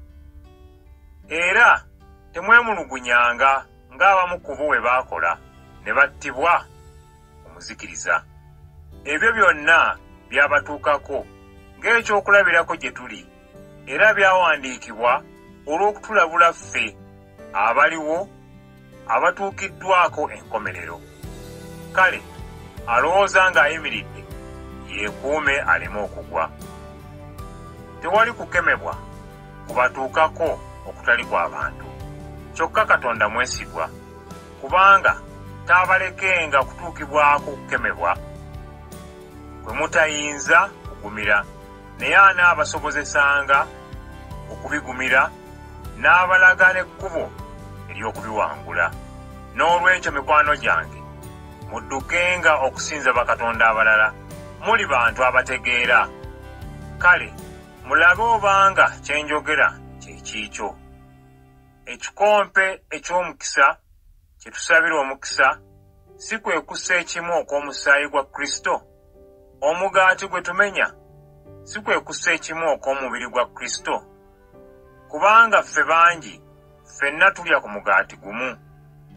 Era temwemulugunyanga ng'abamu ku bo bwe baakola ne battibwa omuzikiriza. Ebyo byonna byabatuukako ng'ekyokulabirako gye tuli, era byawandiikibwa olw'okutulabula ffe abaliwo abatuukiddwako enkomerero. Kale, alowooza ng'ayimiridde yeekuume aleme okugwa. Tewali kukemebwa kubatuukako okutali kw'abantu, kyokka Katonda mwesigwa, kubanga taabalekenga kutuukibwako kukemebwa kwe mutayinza kugumira, naye anaabasobozesanga okubigumira n'abalaga n'ekkubo ery'okubiwangula. N'olwekyo mikwano gyange, muddukenga okusinza bakatonda abalala, muli bantu abategeera. Kale, mulabe obanga kye njogera kye kiikyo. Ekikompe eky'omukisa kye tusabira omukisa si kwe kussa ekimu okw'omusaayi gwa Kristo? Omugaati gwe tumenya si kwe kussa ekimu okw'omubiri gwa Kristo? Kubanga ffe bangi, ffenna tulya ku mugaati gumu,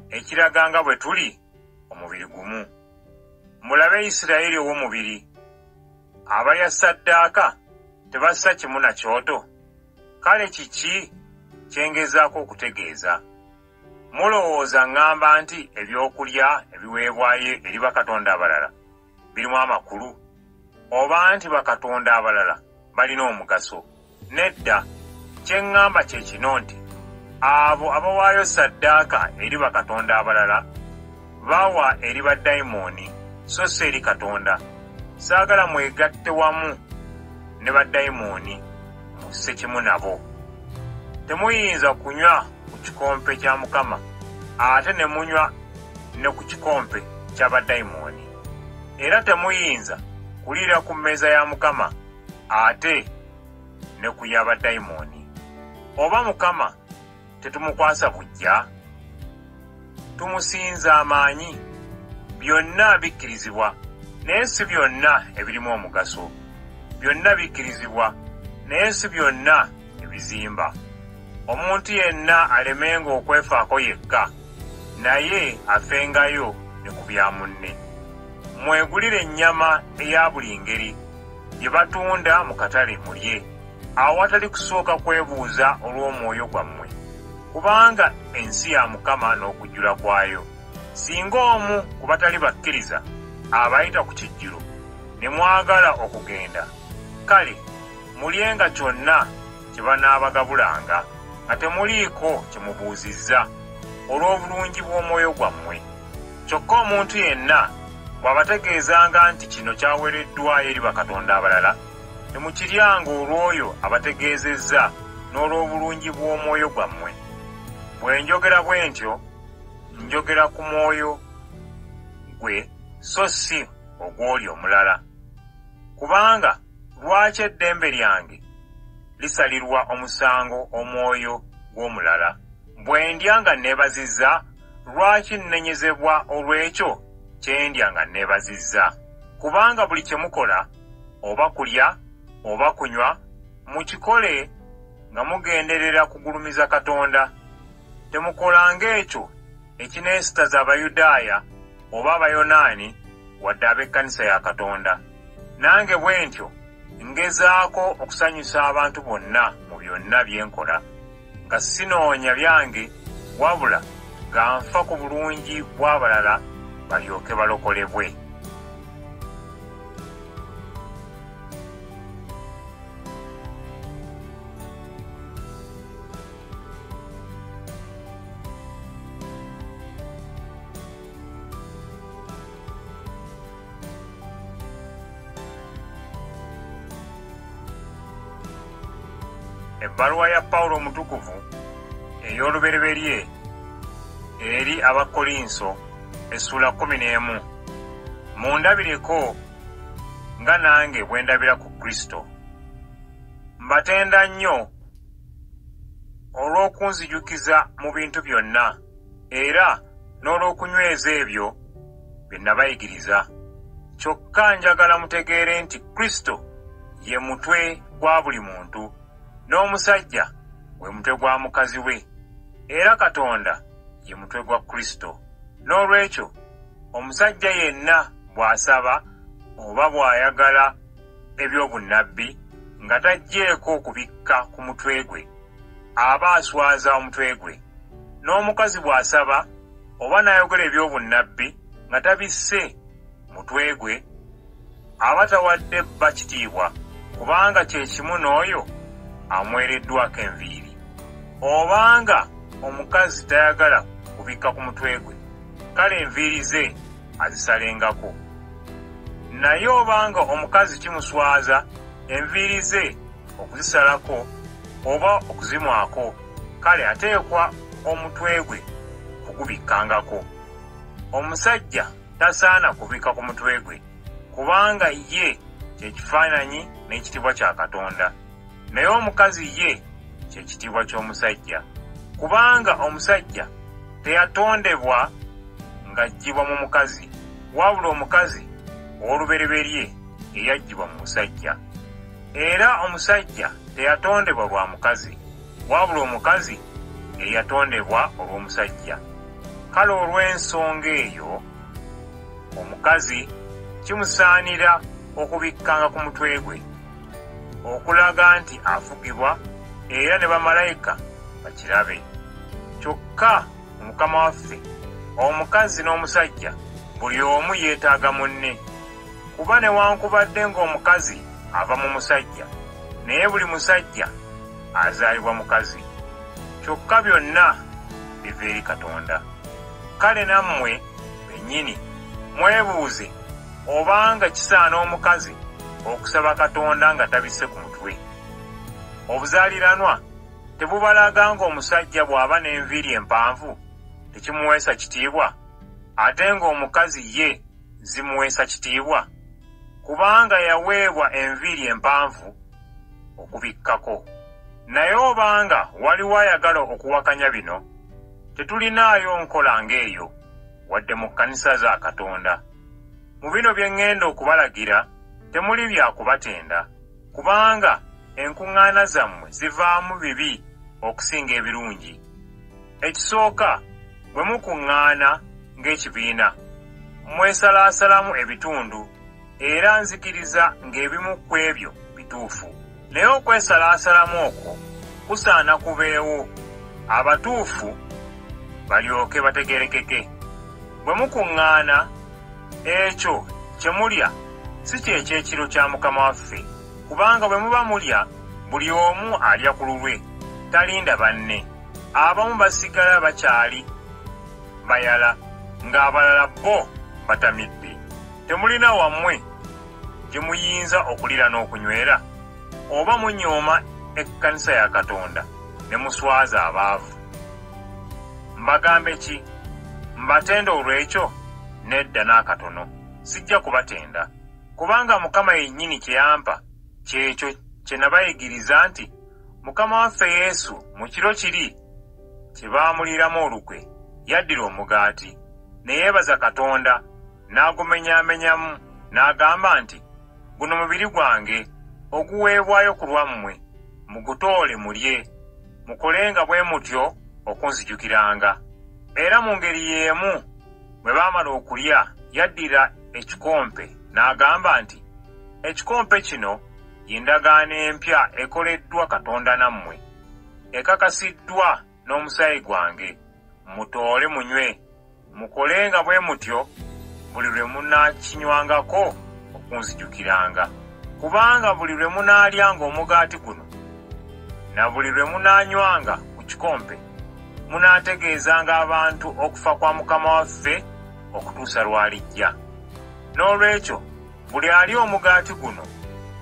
ekiraga nga bwe tuli omubiri gumu. Mulabe Isirayiri ow'omubiri, abalya ssaddaaka tebassa kimu na kyoto. Kale kiki kye ngezaako okutegeeza? Mulowooza ŋŋamba nti ebyokulya ebiweebwayo eri bakatonda abalala birimu amakulu, oba nti bakatonda abalala balina omugaso? Nedda, kye ŋŋamba kye kino nti abo abawaayo ssaddaaka eri bakatonda abalala bawa eri baddayimooni so si eri Katonda. Saagala mwegatte wamu ne baddayimooni musse kimu nabo. Temuyinza kunywa ku kikompe kya Mukama ate ne munywa ne ku kikompe kya baddayimooni. Era temuyinza kuliira ku mmeeza ya Mukama ate ne ku ya baddayimooni. Oba Mukama tetumukwasa bujja? Tumusinza amaanyi? Byonna bikkirizibwa, naye si byonna ebirimu omugaso. Byonna bikkirizibwa, naye si byonna ebizimba. Omuntu yenna alemenga okwefaako yekka, naye afengayo ne ku bya munne. Mwegulire ennyama eya buli ngeri gye batunda mu katale mulye, awatali kusooka kwebuuza olw'omwoyo gwammwe. Kubanga ensi ya Mukama n'okujjula kwayo. Singa omu ku batali bakkiriza abayita ku kijjulo ne mwagala okugenda, kale mulyenga kyonna kye banaabagabulanga nga temuliiko kye mubuuzizza olw'obulungi bw'omwoyo gwammwe. Kyokka omuntu yenna bw'abategeezanga nti kino kyaweereddwayo eri bakatonda abalala, temukiryanga olw'oyo abategeezezza n'olw'obulungi bw'omwoyo gwammwe. Bwe njogera bwe ntyo, njogera ku mwoyo gwe so si ogw'oli omulala. Kubanga lwaki eddembe lyange lisalirwa omusango omwoyo gw'omulala? Bwe ndya nga neebazizza, lwaki nnenyezebwa olw'ekyo kye ndya nga neebazizza? Kubanga buli kye mukola, oba kulya oba kunywa, mukikole nga mugenderera kugulumiza Katonda. Temukolanga ekyo ekineesitaza Abayudaaya oba Abayonaani wadde ab'ekkanisa ya Katonda. Nange bwe ntyo ngezaako okusanyusa abantu bonna mu byonna bye nkola, nga sinoonya byange wabula nga nfa ku bulungi bw'abalala balyoke balokolebwe. Ebbaluwa ya Pawulo omutukuvu ey'olubereberye eri Abakolinso essula 11. Mundabireko nga nange bwe ndabira ku Kristo. Mbatenda nnyo olw'okunzijukiza mu bintu byonna, era n'olw'okunyweza ebyo bye nabayigiriza. Kyokka njagala mutegeere nti Kristo ye mutwe gwa buli muntu, n'omusajja gwe mutwe gwa mukazi we, era Katonda ye mutwe gwa Kristo. N'olwekyo omusajja yenna bw'asaba oba bw'ayagala eby'obunnabbi nga taggyeeko kubikka ku mutwe gwe, aba aswaza omutwe gwe. N'omukazi bw'asaba oba n'ayogera eby'obunnabbi nga tabisse mutwe gwe, aba tawadde bba kitiibwa, kubanga kye kimu n'oyo amwereddwako enviiri. Obanga omukazi tayagala kubikka ku mutwe gwe, kale enviiri ze azisalengako. Naye obanga omukazi kimuswaza enviiri ze okuzisalako oba okuzimwako, kale ateekwa omutwe gwe kugubikkangako. Omusajja tasaana kubikka ku mutwe gwe, kubanga ye kye kifaananyi n'ekitiibwa kya Katonda, naye omukazi ye kye kitiibwa ky'omusajja. Kubanga omusajja teyatondebwa ng'aggyibwa mu mukazi, wabula omukazi ow'olubereberye ye yaggyibwa mu musajja. Era omusajja teyatondebwa lwa mukazi, wabula omukazi ye yatondebwa olw'omusajja. Kale olw'ensonga eyo, omukazi kimusaanira okubikkanga ku mutwe gwe, okulaga nti afugibwa era ne bamalayika bakirabe. Kyokka Mukama waffe, omukazi n'omusajja buli omu yeetaaga munne, kuba newankubadde ng'omukazi ava mu musajja, naye buli musajja azaalibwa mukazi. Kyokka byonna biva eri Katonda. Kale nammwe bennyini mwebuuze obanga kisaana omukazi okusaba Katonda nga tabisse ku mutwe. Obuzaaliranwa tebubalaga ng'omusajja bw'aba n'enviiri empanvu tekimuweesa kitiibwa, ate ng'omukazi ye zimuweesa kitiibwa, kubanga yaweebwa enviiri empanvu okubikkako. Naye obanga waliwo ayagala okuwakanya bino, tetulinaayo nkola ng'eyo wadde mu kkanisa za Katonda. Mu bino bye ŋŋenda okubalagira temuli bya kubatenda, kubanga enkuŋŋaana zammwe zivaamu bibi okusinga ebirungi. Ekisooka, bwe mukuŋŋaana ng'ekibiina, mwesalaasalamu ebitundu, era nzikiriza ng'ebimu ku ebyo bituufu. Naye okwesalaasalamu okwo kusaana kubeewo, abatuufu balyoke bategerekeke. Bwe mukuŋŋaana, ekyo kye mulya si ky'ekyekiro kya Mukama waffe, kubanga bwe muba mulya, buli omu alya ku lulwe, talinda banne. Abamu basigala bakyali bayala, ng'abalala bo batamidde. Temulina wammwe gye muyinza okulira n'okunywera? Oba munyooma ekkanisa ya Katonda ne muswaza abaavu? Mbagambe ki? Mbatenda olw'ekyo? Nedda n'akatono, sijja kubatenda. Kubanga Mukama yennyini kye yampa kyekyo kye nabayigiriza nti Mukama waffe Yesu mu kiro kiri kye baamuliramu olukwe, yaddira omugaati, ne yeebaza Katonda, n'agumenyaamenyamu, n'agamba nti, guno mubiri gwange oguweebwayo ku lwammwe, mugutoole mulye, mukolenga bwe mutyo okunzijukiranga. Era mu ngeri y'emu bwe baamala okulya, yaddira ekikompe n'agamba nti, ekikompe kino y'endagaano empya ekoleddwa Katonda nammwe, ekakasiddwa n'omusaayi gwange, mutoole munywe, mukolenga bwe mutyo buli lwe munaakinywangako okunzijukiranga. Kubanga buli lwe munaalyanga omugaati guno na buli lwe munaanywanga ku kikompe, munaategeezanga abantu okufa kwa Mukama waffe okutuusa lw'alijja. Noolwekyo buli alya omugaati guno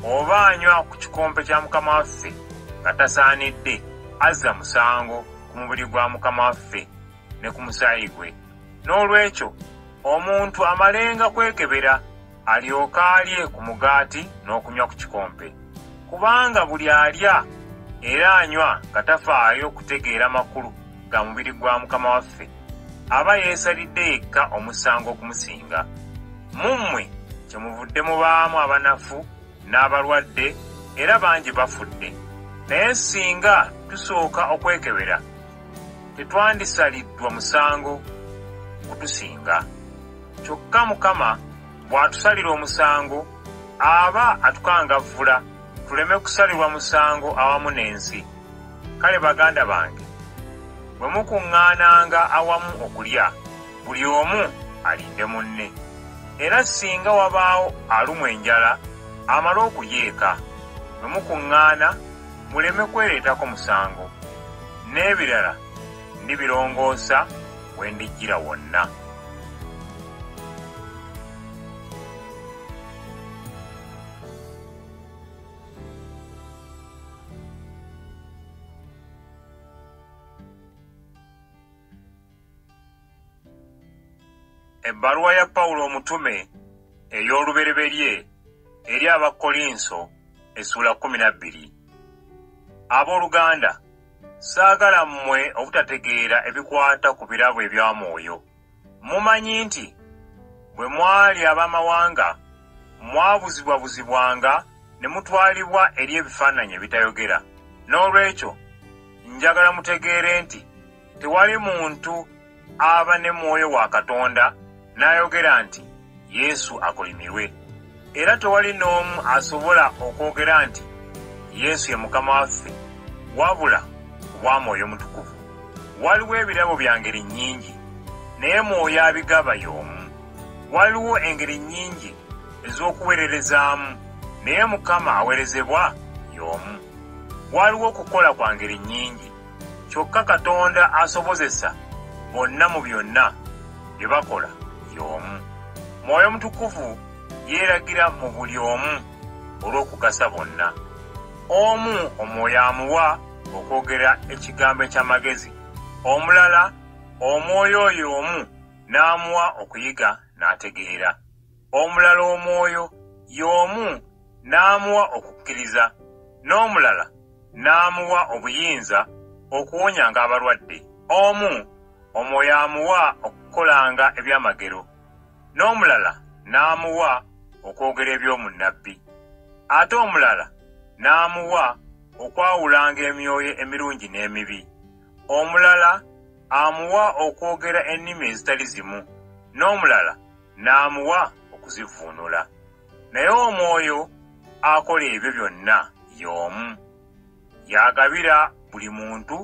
oba anywa ku kikompe kya Mukama waffe nga tasaanidde, azza musango ku mubiri gwa Mukama waffe ne ku musaayi gwe. Noolwekyo omuntu amalenga kwekebera, alyoke alye ku mugaati n'okunywa ku kikompe. Kubanga buli alya era anywa nga tafaayo kutegeera makulu ga mubiri gwa Mukama waffe, aba yeesalidde yekka omusango okumusinga. Mummwe kyemuvudde mubaamu abanafu n'abalwadde, era bangi bafudde. Naye singa tusooka okwekebera, tetwandisaliddwa musango kutusinga. Kyokka Mukama bw'atusalira omusango, aba atukangavvula tuleme kusalirwa musango awamu n'ensi. Kale baganda bange, bwe mukuŋŋaananga awamu okulya, buli omu alinde munne. Era singa wabaawo alumwa enjala, amale okulyeeka. Bwe mukuŋŋaana, muleme kwereetako musango. N'ebirala ndibirongoosa bwe ndijjira wonna. Ebbaluwa ya Pawulo omutume ey'olubereberye eri Abakolinso essula 12. Abooluganda, saagala mmwe obutategeera ebikwata ku birabo ebya Mwoyo. Mumanyi nti bwe mwali ab'amawanga mwabuzibwabuzibwanga ne mutwalibwa eri ebifaananyi ebitayogera. Noolwekyo njagala mutegeere nti tewali muntu aba ne Mwoyo wa Katonda n'ayogera nti Yesu akolimirwe. Era tewali n'omu asobola okwogera nti Yesu ye Mukama waffe wabula wa Mwoyo Mutukuvu. Waliwo ebirabo bya ngeri nnyingi, naye Mwoyo abigaba y'omu. Waliwo engeri nnyingi ez'okuweererezaamu, naye Mukama aweerezebwa y'omu. Waliwo okukola kwa ngeri nnyingi, kyokka Katonda asobozesa bonna mu byonna bye bakola y'omu. Mwoyo Mutukuvu yeeragira mu buli omu, olw'okugasa bonna. Omu Omwoyo amuwa okwogera ekigambo eky'amagezi, omulala Omwoyo oyo omu n'amuwa okuyiga n'ategeera, omulala Omwoyo y'omu n'amuwa okukkiriza, n'omulala n'amuwa obuyinza okuwonyanga abalwadde. Omu Omwoyo amuwa okukolanga ebyamagero, n'omulala n'amuwa okwogera eby'omunnabbi, ate omulala n'amuwa okwawulanga emyoyo emirungi n'emibi. Omulala amuwa okwogera ennimi ezitali zimu, n'omulala n'amuwa okuzivuunula. Naye Omwoyo akola ebyo byonna y'omu, y'agabira buli muntu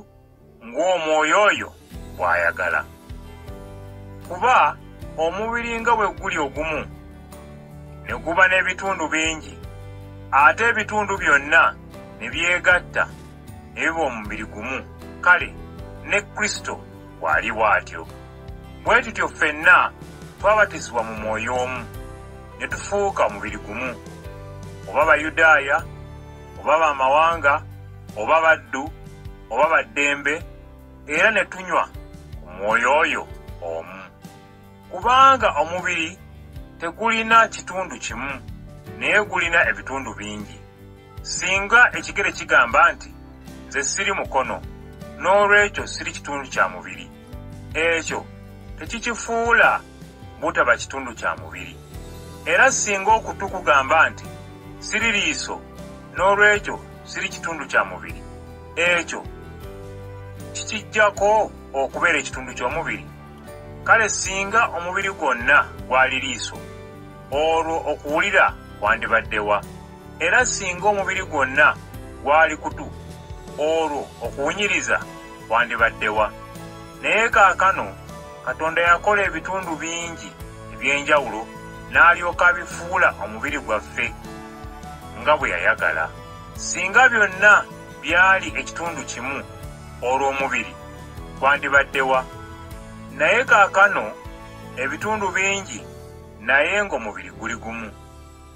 ng'Omwoyo oyo bw'ayagala. Kuba omubiri nga bwe guli ogumu ne guba n'ebitundu bingi, ate ebitundu byonna ne byegatta ne biba omubiri gumu, kale ne Kristo bw'ali bw'atyo. Bwe tutyo ffenna twabatizibwa mu Mwoyo omu, ne tufuuka omubiri gumu, oba Bayudaaya, oba baamawanga, oba baddu, oba baddembe, era ne tunywa ku Mwoyo oyo omu. Kubanga omubiri tegulina kitundu kimu, naye gulina ebitundu bingi. Singa ekigere kigamba nti nze siri mukono, n'olwekyo siri kitundu kya mubiri, ekyo tekikifuula butaba kitundu kya mubiri. Era singa okutu kugamba nti siri liiso, n'olwekyo siri kitundu kya mubiri, ekyo kikijjako okubeera ekitundu ky'omubiri. Kale singa omubiri gwonna gwali liiso, olwo okuwulira kwandibaddewa? Era singa omubiri gwonna gwali kutu, olwo okuwunyiriza kwandibaddewa? Naye kaakano Katonda yakola ebitundu bingi eby'enjawulo, n'alyoka abifuula omubiri gwaffe nga bwe yayagala. Singa byonna byali ekitundu kimu, olwo omubiri gwandibaddewa? Naye kaakano ebitundu bingi, naye ng'omubiri guli gumu.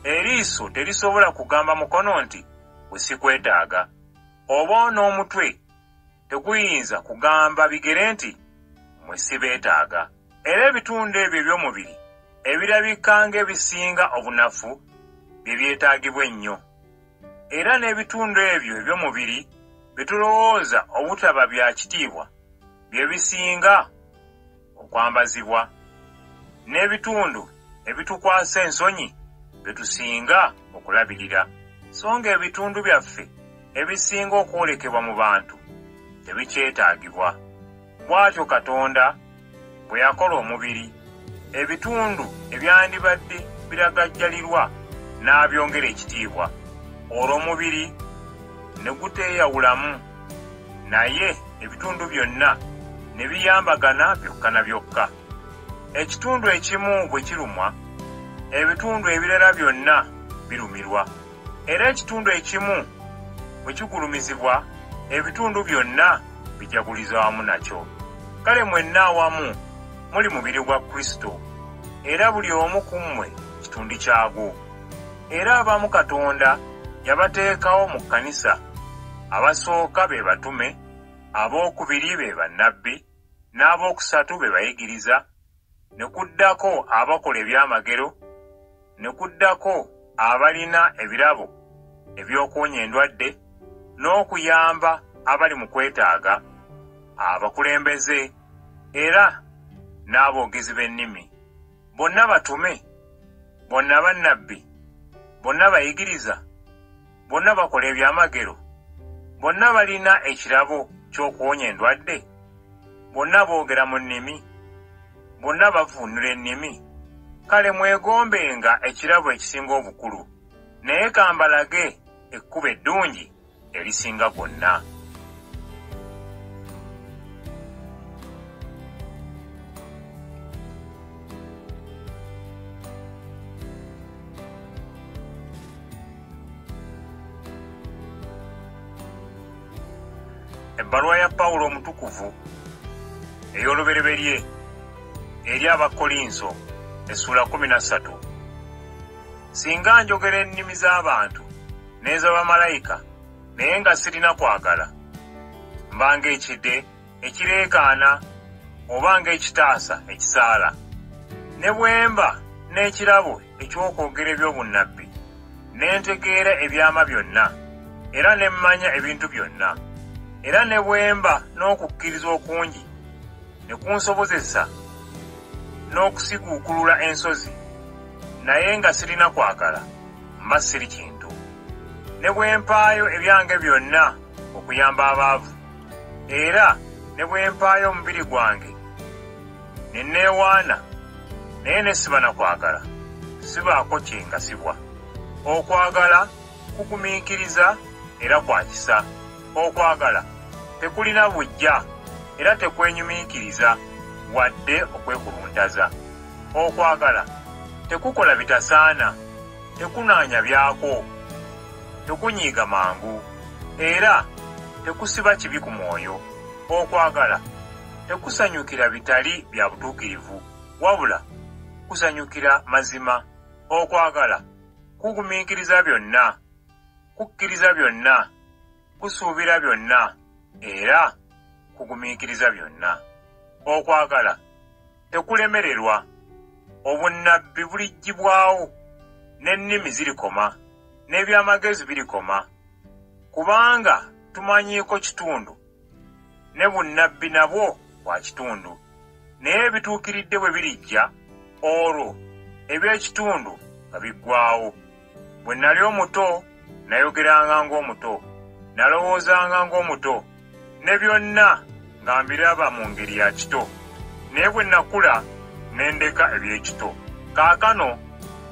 Eriiso terisobola kugamba mukono nti gwe sikwetaaga, oba n'omutwe teguyinza kugamba bigere nti mmwe sibeetaaga. Era ebitundu ebyo eby'omubiri ebirabika ng'ebisinga obunafu bye byetaagibwa ennyo. Era n'ebitundu ebyo eby'omubiri bye tulowooza obutaba bya kitiibwa bye bisinga okwambazibwa, n'ebitundu ebitukwasa ensonyi bye tusinga okulabirira. So ng'ebitundu byaffe ebisinga okwolekebwa mu bantu tebikyetaagibwa. Bw'atyo Katonda bwe yakola omubiri, ebitundu ebyandibadde biragajjalirwa n'abyongera ekitiibwa. Olwo omubiri ne guteeyawulamu, naye ebitundu byonna ne biyambagana byokka na byokka. Ekitundu ekimu bwe kirumwa, ebitundu ebirala byonna birumirwa. Era ekitundu ekimu bwe kigulumizibwa, ebitundu byonna bijaguliza wamu nakyo. Kale mwenna awamu muli mubiri gwa Kristo, era buli omu ku mmwe kitundu kyagwo. Era abamu Katonda yabateekawo mu kkanisa, abasooka be batume, abookubiri be bannabbi, n'abookusatu be bayigiriza, ne kuddako abakola ebyamagero, ne kuddako abalina ebirabo eby'okuwonya endwadde, n'okuyamba abali mu kwetaaga, abakulembeze, era n'aboogezi b'ennimi. Bonna batume, bonna bannabbi, bonna bayigiriza, bonna bakola ebyamagero, bonna balina ekirabo ky'okuwonya endwadde, bonna boogera mu nnimi, bonna bavuunula ennimi. Kale mwegombenga ekirabo ekisinga obukulu, naye kambalage ekkubo eddungi erisinga gonna. Ebbaluwa ya Pawulo omutukuvu ey'olubereberye eri Abakolinso, essula 13. Singa njogera ennimi z'abantu n'ez'abamalayika naye nga sirina kwagala, mba ng'ekide ekireekaana oba ng'ekitaasa ekisaala. Ne bwe mba n'ekirabo eky'okwogera eby'obunnabbi, ne ntegeera ebyama byonna, era ne mmanya ebintu byonna, era ne bwe mba n'okukkiriza okungi ne kunsobozesa n'okusiguukulula ensozi, naye nga sirina kwagala, mba siri kintu. Ne bwe mpaayo ebyange byonna okuyamba abaavu, era ne bwe mpaayo omubiri gwange ne neewaana, naye ne siba na kwagala, sibaako kyengasibwa. Okwagala kugumiikiriza era kwa kisa. Okwagala tekulina bujja era tekwenyumiikiriza wadde okwekuluntaza. Okwagala tekukola bitasaana, tekunaanya byako, tekunyiiga mangu, era tekusiba kibi ku mwoyo. Okwagala tekusanyukira bitali bya butuukirivu, wabula kusanyukira mazima. Okwagala kugumiikiriza byonna, kukkiriza byonna, kusuubira byonna, era kugumiikiriza byonna. Okwagala tekulemererwa. Obunnabbi buliggyibwawo, n'ennimi zirikoma, n'ebyamagezi birikoma, kubanga tumanyiiko kitundu, ne bunnabbi nabwo bwa kitundu. Naye ebituukiridde bwe birijja, olwo eby'ekitundu nga biggwaawo. Bwe nnali omuto nayogeranga ng'omuto, nalowoozanga ng'omuto, ne byonna nga mbiraba mu ngeri ya kito. Naye bwe nakula ne ndeka eby'ekito. Kaakano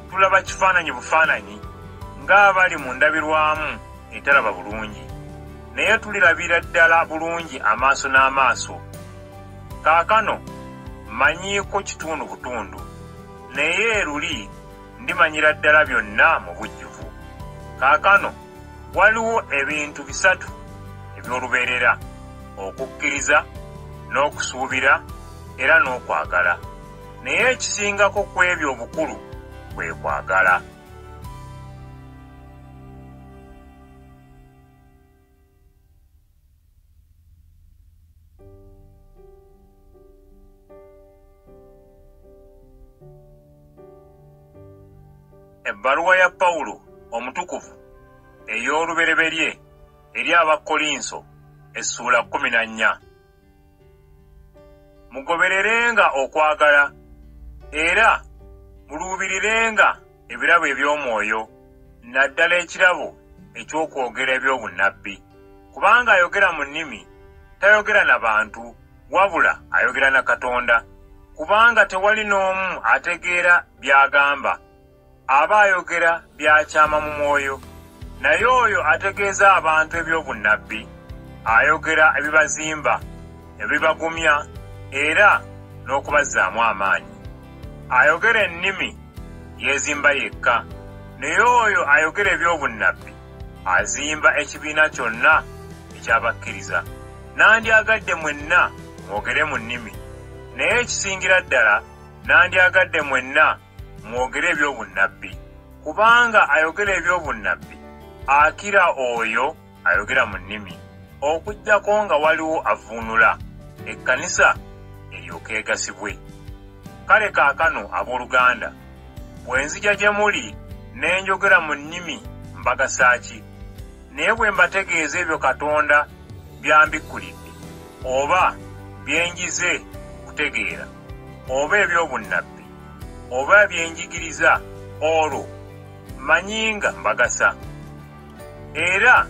tulaba kifaananyi bufaananyi ng'abali mu ndabirwamu etalaba bulungi, naye tulirabira ddala bulungi amaaso n'amaaso. Kaakano mmanyiiko kitundu butundu, naye luli ndimanyira ddala byonna mu bujjuvu. Kaakano waliwo ebintu bisatu eby'olubeerera: okukkiriza, n'okusuubira, era n'okwagala. Naye ekisingako ku ebyo obukulu kwe kwagala. Ebbaluwa ya Pawulo omutukuvu ey'olubereberye eri Abakolinso, essuula 14. Mugobererenga okwagala, era muluubirirenga ebirabo eby'omwoyo, naddala ekirabo eky'okwogera eby'obunnabbi. Kubanga ayogera mu nnimi tayogera na bantu, wabula ayogera na Katonda, kubanga tewali n'omu ategeera by'agamba. Aba ayogera byakyama mu mwoyo, naye oyo ategeeza abantu eby'obunnabbi ayogera ebibazimba, ebibagumya, era n'okubazzaamu amaanyi. Ayogera ennimi yeezimba yekka, naye oyo ayogera eby'obunnabbi azimba ekibiina kyonna eky'abakkiriza. Nandyagadde mwenna mwogere mu nnimi, naye ekisingira ddala nandyagadde mwenna mwogere eby'obunnabbi, kubanga ayogera eby'obunnabbi akira oyo ayogera mu nnimi, okuggyako nga waliwo avvuunula, ekkanisa eryoke egasibwe. Kale kaakano abooluganda, bwe nzija gye muli ne njogera mu nnimi mbagasa ki? Naye bwe mbategeeza ebyo Katonda byambikkulidde, oba byenjize kutegeera, oba eby'obunnabbi, oba byenjigiriza, olwo mmanyi nga mbagasa. Era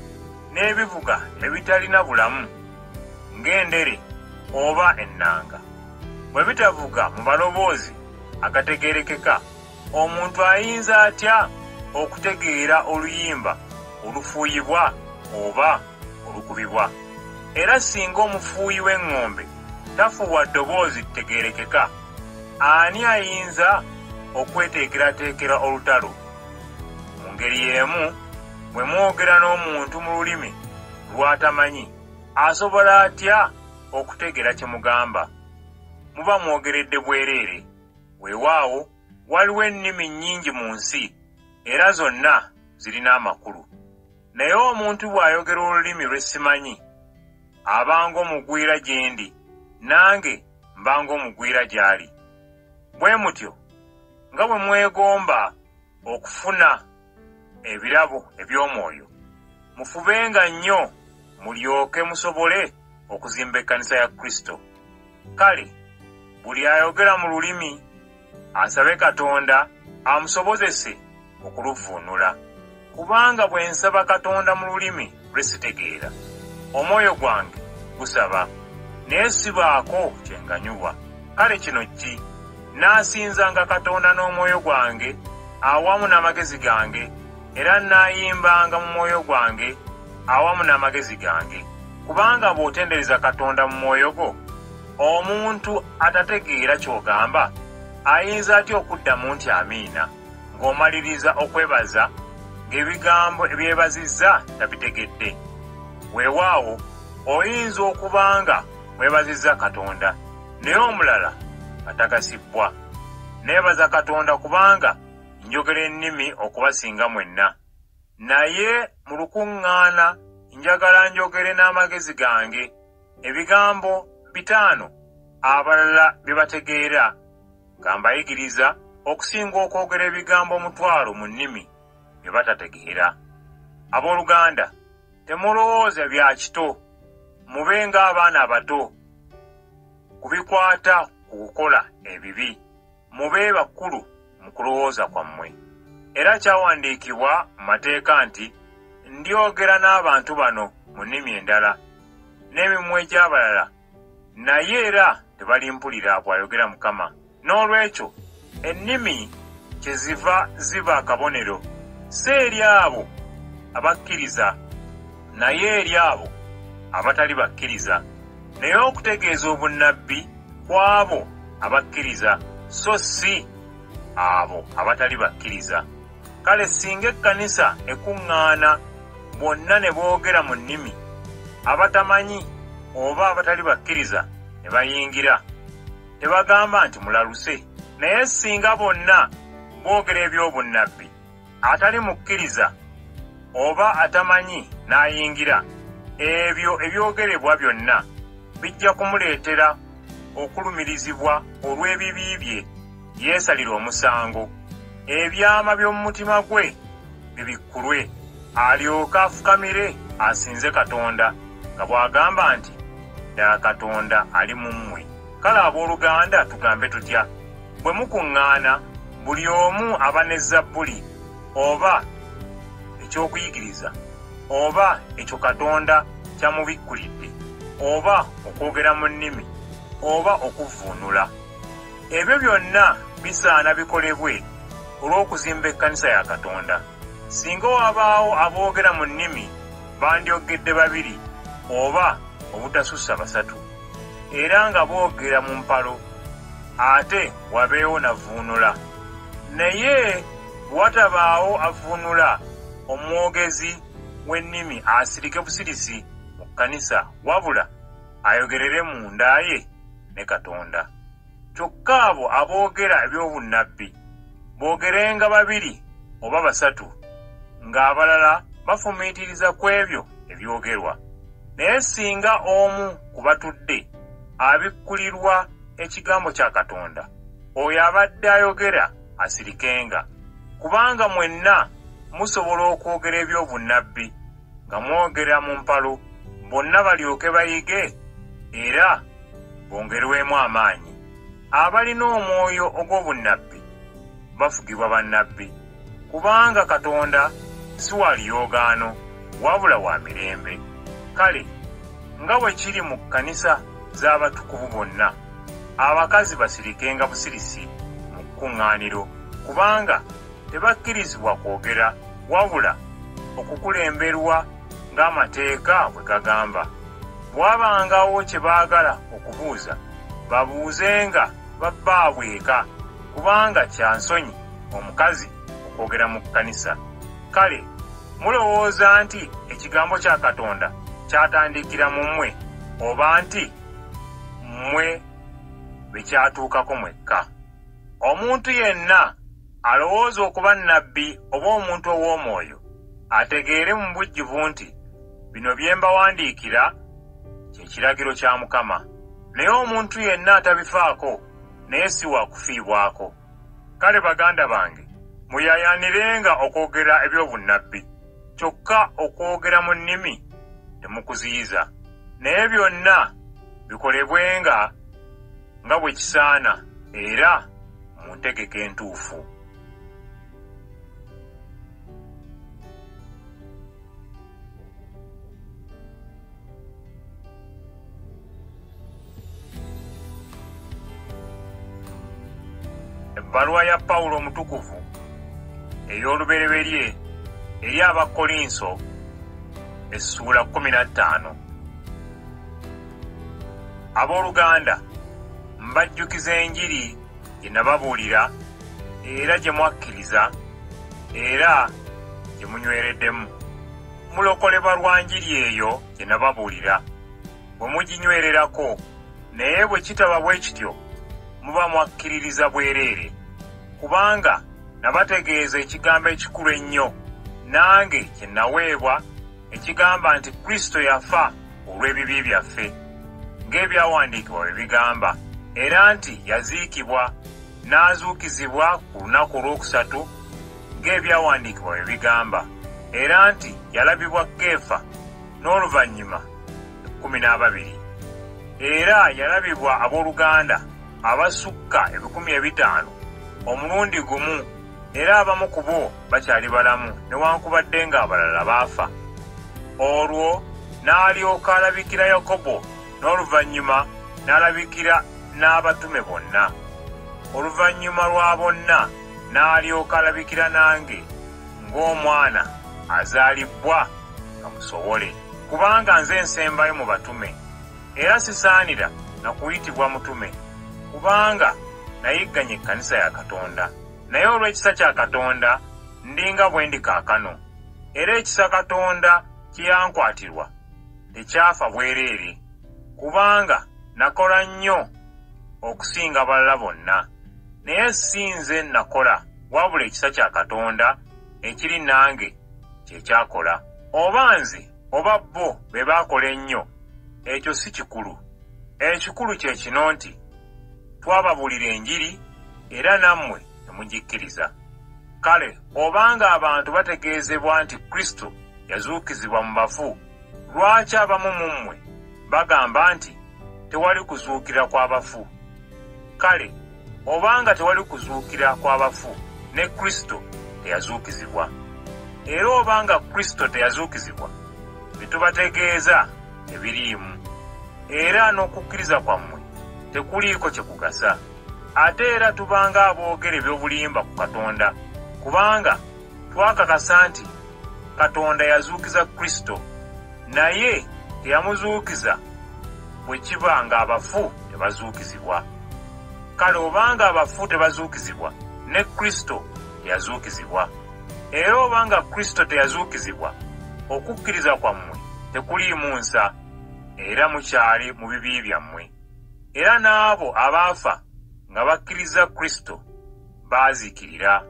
n'ebivuga ebitalina bulamu ng'endere oba ennanga, bwe bitavuga mu maloboozi agategeerekeka, omuntu ayinza atya okutegeera oluyimba olufuuyibwa oba olukubibwa? Era singa omufuuyi w'eŋŋombe tafuuwa ddoboozi litegeerekeka, ani ayinza okweteekerateekera olutalo? Mu ngeri y'emu, bwe mwogera n'omuntu mu lulimi lw'atamanyi, asobola atya okutegeera kye mugamba? Muba mwogeredde bwereere. Weewaawo waliwo ennimi nnyingi mu nsi, era zonna zirina amakulu. naye omuntu bw'ayogera olulimi lwe simanyi abanga omugwira gye ndi, nange mbanga omugwira gy'ali. Bwe mutyo nga bwe mwegomba okufuna ebirabo eby'omwoyo, mufubenga nnyo mulyoke musobole okuzimba ekkanisa ya Kristo. Kale buli ayogera mu lulimi asabe Katonda amusobozese okuluvuunula, kubanga bwe nsaba Katonda mu lulimi lwe sitegeera, omwoyo gwange gusaba naye sibaako kye nganyulwa. Kale kino ki? Naasinzanga Katonda n'omwoyo gwange awamu n'amagezi gange, era naayimbanga mu mwoyo gwange awamu n'amagezi gange. Kubanga bw'otendereza Katonda mu mwoyo gwo, omuntu atategeera ky'ogamba ayinza atya okuddamu nti amiina ng'omaliriza okwebaza ng'ebigambo ebyebazizza tabitegedde? Weewaawo oyinza okuba nga webazizza Katonda naye omulala nga tagasibbwa. Neebaza Katonda kubanga njogera ennimi okubasinga mwenna, naye mu lukuŋŋaana njagala njogere n'amagezi gange ebigambo 5 abalala bye bategeera, nga mbayigiriza okusinga okwogera ebigambo 1,000 mu nnimi bye batategeera. Abooluganda, temulowooza bya kito, mube ng'abaana abato ku bikwata ku kukola ebibi, mube bakulu mu kulowooza kwammwe. Era kyawandiikibwa mu mateeka nti, ndyogera n'abantu bano mu nnimi endala n'emimwa egy'abalala, naye era tebalimpulira, bw'ayogera Mukama. Noolwekyo ennimi kyeziva ziba akabonero, si eri abo abakkiriza naye eri abo abatali bakkiriza, naye okutegeeza obunnabbi kw'abo abakkiriza so si abo abatali bakkiriza. Kale singa ekkanisa ekuŋŋaana bonna ne boogera mu nnimi, abatamanyi oba abatali bakkiriza ne bayingira, tebagamba nti mulaluse? Naye singa bonna boogera eby'obunnabbi, atali mukkiriza oba atamanyi n'ayingira, ebyo ebyogerebwa byonna bijja kumuleetera okulumirizibwa olw'ebibi bye, yeesalira omusango, ebyama by'omu mutima gwe bibikkulwe, alyoke afukamire asinze Katonda nga bw'agamba nti, ddala Katonda ali mu mmwe. Kale abooluganda, tugambe tutya? Bwe mukuŋŋaana, buli omu aba ne Zabbuli oba eky'okuyigiriza, oba ekyo Katonda kyamubikkulidde, oba okwogera mu nnimi, oba okuvvuunula. Ebyo byonna bisaana bikolebwe olw'okuzimba ekkanisa ya Katonda. Singa wabaawo aboogera mu nnimi bandyogedde 2 oba obutasussa 3, era nga boogera mu mpalo, ate wabeewo navvuunula. Naye bwe watabaawo avvuunula, omwogezi w'ennimi asirike busirisi mu kkanisa, wabula ayogerere munda ye ne Katonda. Kyokka abo aboogera eby'obunnabbi boogerenga 2 oba 3, ng'abalala bafumiitiriza ku ebyo ebyogerwa. Naye singa omu ku batudde abikkulirwa ekigambo kya Katonda, oyo abadde ayogera asirikenga, kubanga mwenna musobola okwogera eby'obunnabbi nga mwogera mu mpalo, bonna balyoke bayige era bongerwemu amaanyi. Abalina omwoyo ogw'obunnabbi bafugibwa bannabbi, kubanga Katonda si wa liyoogaano wabula wa mirembe. Kale nga bwe kiri mu kkanisa z'abatukuvu bonna, abakazi basirikenga busirisi mu kkuŋŋaaniro, kubanga tebakkirizibwa kwogera wabula okukulemberwa ng'amateeka bwe gagamba. Bw'abangawo kye baagala okubuuza, babuuzenga babbaabwe eka, kubanga kya nsonyi omukazi okwogera mu kkanisa. Kale mulowooza nti ekigambo kya Katonda kyatandikira mu mmwe, oba nti mmwe be kyatuukako mwekka? Omuntu yenna alowooza okuba nnabbi oba omuntu ow'omwoyo ategeere mu bujjuvu nti bino bye mbawandiikira kye kiragiro kya Mukama. Naye omuntu yenna atabifaako naye si wa kufiibwako. Kale baganda bange, muyaayaanirenga okwogera eby'obunnabbi, kyokka okwogera mu nnimi temukuziyiza. Naye byonna bikolebwenga nga bwe kisaana era mu ntegeka entuufu. Ebbaluwa ya Pawulo omutukuvu ey'olubereberye eri Abakolinso essula 15. Abooluganda, mbajjukiza enjiri gye nababuulira era gye mwakkiriza era gye munywereddemu. Mulokolebwa lwa njiri eyo gye nababuulira bwe muginywererako, naye bwe kitaba bwe kityo muba mwakkiririza bwereere. Kubanga nabategeeza ekigambo ekikulu ennyo, nange kye naweebwa, ekigamba nti Kristo yafa olw'ebibi byaffe ng'ebyawandiikibwa bwe bigamba, era nti yaziikibwa n'azuukizibwa ku lunaku olwokusatu ng'ebyawandiikibwa bwe bigamba, era nti yalabibwa Keefa n'oluvannyuma 12, era yalabibwa abooluganda abasukka 500 omulundi gumu, era abamu ku bo bakyali balamu newankubadde ng'abalala baafa. Olwo n'alyoka alabikira Yakobo, n'oluvannyuma n'alabikira n'abatume bonna. Oluvannyuma lwa bonna n'alyoka alabikira nange ng'omwana azaalibwa nga musobole, kubanga nze nsembayo mu batume, era sisaanira na kuyitibwa mutume, kubanga nayigganya ekkanisa ya Katonda. Naye olw'ekisa kya Katonda ndinga bwe ndi kaakano, era ekisa Katonda kye yankwatirwa tekyafa bwereere, kubanga nakola nnyo okusinga abalala bonna. Naye si nze nakola, wabula ekisa kya Katonda ekiri nange kye kyakola. Oba nze oba bo be baakola ennyo, ekyo si kikulu. Ekikulu kye kino nti twababuulira enjiri era nammwe ne mugikkiriza. Kale obanga abantu bategeezebwa nti Kristo yazuukizibwa mu bafu, lwaki abamu mu mmwe bagamba nti tewali kuzuukira kw'abafu? Kale obanga tewali kuzuukira kw'abafu, ne Kristo teyazuukizibwa. Era obanga Kristo teyazuukizibwa, bye tubategeeza tebiriimu, era n'okukkiriza kwammwe tekuliiko kye kugasa. Ate era tubanga aboogera eby'obulimba ku Katonda, kubanga twakakasa nti Katonda yazuukiza Kristo, naye teyamuzuukiza bwe kiba ng'abafu tebazuukizibwa. Kale obanga abafu tebazuukizibwa, ne Kristo teyazuukizibwa. Era obanga Kristo teyazuukizibwa, okukkiriza kwammwe tekuliimu nsa, era mukyali mu bibi byammwe. Era n'abo abaafa nga bakkiriza Kristo baazikirira.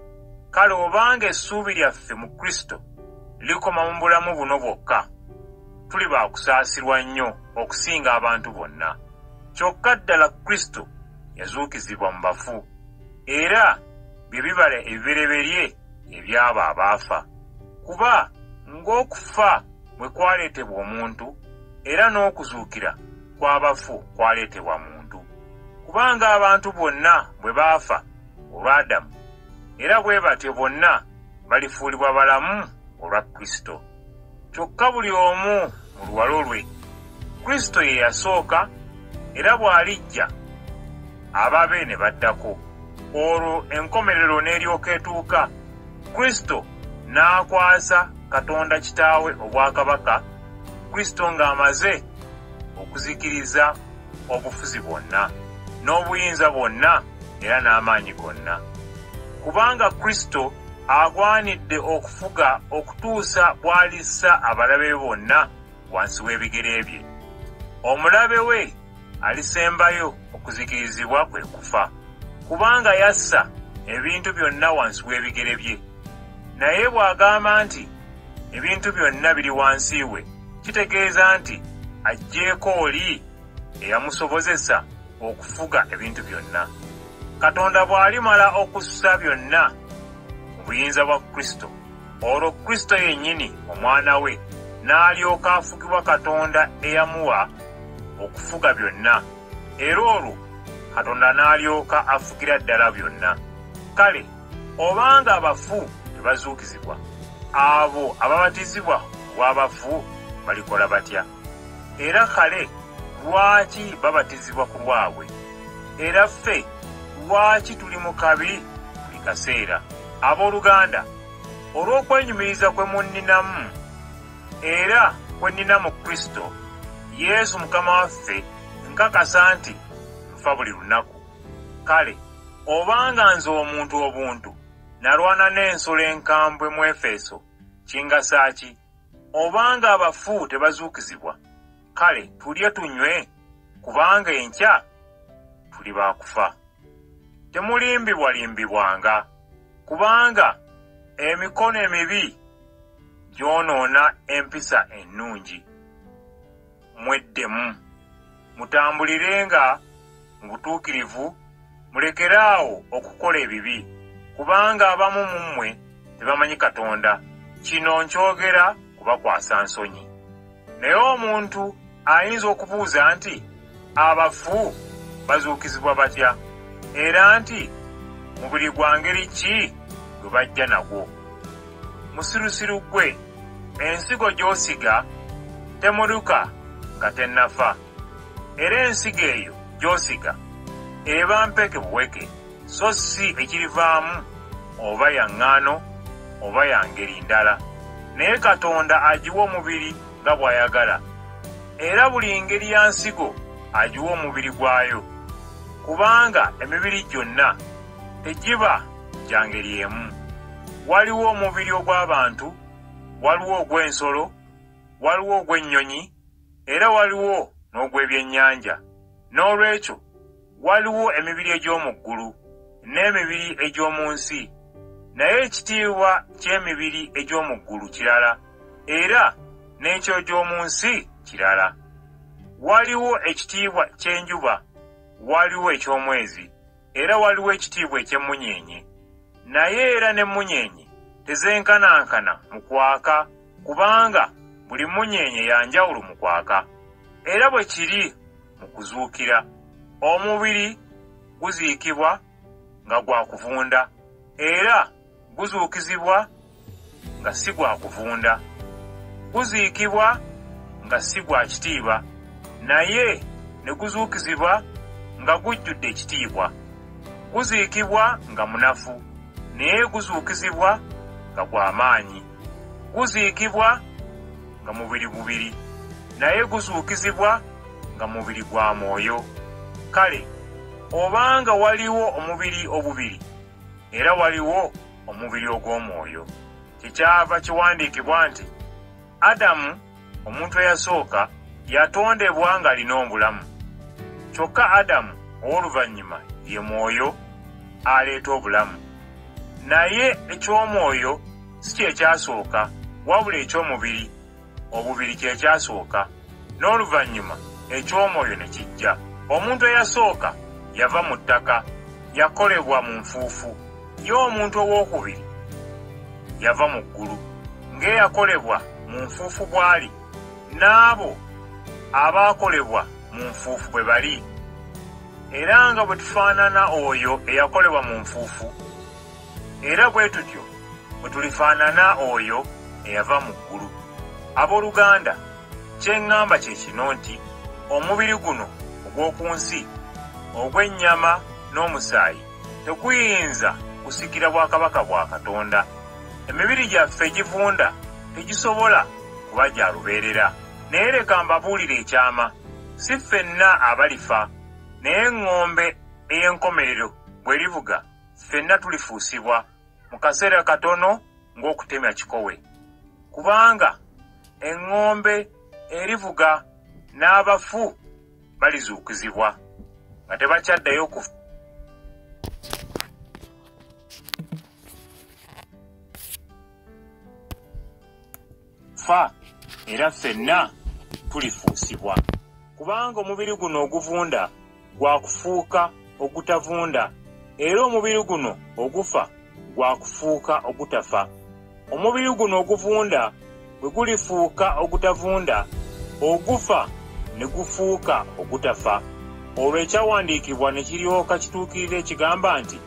Kale obanga essuubi lyaffe mu Kristo likoma mu bulamu buno bwokka, tuli ba kusaasirwa nnyo okusinga abantu bonna. Kyokka ddala Kristo yazuukizibwa mu bafu, era bye bibala ebibereberye ebyabo abaafa. Kuba ng'okufa bwe kwaleetebwa omuntu, era n'okuzuukira kw'abafu kwaleetebwa muntu. Kubanga abantu bonna bwe baafa olwa Adamu, era bwe batyo bonna balifuulibwa balamu olwa Kristo. Kyokka buli omu mu luwalo lwe, Kristo ye yasooka, era bw'alijja ababe ne baddako. Olwo enkomerero n'eryoka etuuka, Kristo n'akwasa Katonda Kitaawe obwakabaka, Kristo ng'amaze okuzikiriza obufuzi bwonna, n'obuyinza bwonna, era n'amaanyi gonna. Kubanga Kristo agwanidde okufuga okutuusa bw'alissa abalabe be bonna wansi w'ebigere bye. Omulabe we alisembayo okuzikirizibwa kwe kufa, kubanga yassa ebintu byonna wansi w'ebigere bye. Naye bw'agamba nti ebintu byonna biri wansi we, kitegeeza nti ajjeeko oli eyamusobozesa okufuga ebintu byonna. Katonda bw'alimala okussa byonna mu buyinza bwa Kristo, olwo Kristo yennyini omwana we n'alyoka afugibwa Katonda eyamuwa okufuga byonna, era olwo Katonda n'alyoka afugira ddala byonna. Kale obanga abafu tebazuukizibwa, abo ababatizibwa olw'abafu balikola batya? Era kale lwaki babatizibwa ku lwabwe? Era ffe lwaki tuli mu kabi buli kaseera? Abooluganda, olw'okwenyumiriza kwe munninamu era kwe nnina mu Kristo Yesu Mukama waffe, nkakasa nti nfa buli lunaku. Kale obanga nze omuntu obuntu nalwana n'ensolo enkambwe mu Efeso, kingasa ki? Obanga abafu tebazuukizibwa, kale tulye tunywe, kubanga enkya tuli baakufa. Temulimbibwalimbibwanga, kubanga emikono emibi gyonoona empisa ennungi. Mweddemu, mutambulirenga mu butuukirivu, mulekeraawo okukola ebibi, kubanga abamu mu mmwe tebamanyi Katonda. Kino nkyogera kubakwasa nsonyi. Naye omuntu ayinza okubuuza nti abafu bazuukizibwa batya? Era nti mubiri gwa ngeri ki gwe bajja nagwo? Musirusiru gwe, ensigo gy'osiga temuluka nga tennafa, era ensigo eyo gy'osiga eba mpeke buweke, so si ekirivaamu oba ya ŋŋaano oba ya ngeri ndala. Naye Katonda agiwa omubiri nga bw'ayagala, era buli ngeri ya nsigo agiwa omubiri gwayo, kubanga emibiri gyonna tegiba gya ngeri emu. Waliwo omubiri ogw'abantu, waliwo ogw'ensolo, waliwo ogw'ennyonyi, era waliwo n'ogw'ebyennyanja. Noolwekyo waliwo emibiri egy'omu ggulu n'emibiri egy'omu nsi, naye ekitiibwa ky'emibiri egy'omu ggulu kirala, era n'eky'egy'omu nsi kirala. Waliwo ekitiibwa ky'enjuba, waliwo eky'omwezi, era waliwo ekitiibwa eky'emmunyeenye. Naye era n'emmunyeenye tezenkanankana mu kwaka, kubanga buli mmunyeenye ya njawulo mu kwaka. Era bwe kiri mu kuzuukira, omubiri guziikibwa nga gwa kuvunda, era guzuukizibwa nga si gwa kuvunda. Guziikibwa nga si gwa kitiibwa, naye ne guzuukizibwa nga gujjudde ekitiibwa. Guziikibwa nga munafu, naye guzuukizibwa nga gwa maanyi. Guziikibwa nga mubiri bubiri, naye guzuukizibwa nga mubiri gwa mwoyo. Kale obanga waliwo omubiri obubiri, era waliwo omubiri ogw'omwoyo, kyekyava kiwandiikibwa nti Adamu, omuntu eyasooka, yatondebwa ng'alina obulamu. Kyokka Adamu ow'oluvannyuma ye mwoyo aleeta obulamu. Naye eky'omwoyo si kye kyasooka, wabula eky'omubiri, obubiri kye kyasooka, n'oluvannyuma eky'omwoyo ne kijja. Omuntu eyasooka yava mu ttaka, yakolebwa mu nfuufu, ye omuntu ow'okubiri yava mu ggulu, ng'eyakolebwa mu nfuufu bw'ali, n'abo abaakolebwa mu nfuufu bwe bali. Era nga bwe tufaanana oyo eyakolebwa mu nfuufu, era bwe tutyo bwe tulifaanana oyo eyava mu ggulu. Abooluganda, kye ŋŋamba kye kino nti omubiri guno ogw'oku nsi, ogw'ennyama n'omusaayi, teguyinza kusikira bwakabaka bwa Katonda. Emibiri gyaffe egivunda tegisobola kuba gya lubeerera. Naye leka mbabuulire ekyama, si ffenna abalifa, naye eŋŋombe ey'enkomerero bw'erivuga, ffenna tulifuusibwa mu kaseera katono ng'okutemya kikowe. Kubanga eŋŋombe erivuga n'abafu balizuukizibwa nga tebakyaddayo kufa. kufa era ffenna tulifuusibwa. Kubanga omubiri guno oguvunda gwa kufuuka ogutavunda, era omubiri guno ogufa gwa kufuuka ogutafa. Omubiri guno oguvunda bwe gulifuuka ogutavunda, ogufa ne gufuuka ogutafa. Olwo ekyawandiikibwa ne kiryoka kituukirira ekigamba nti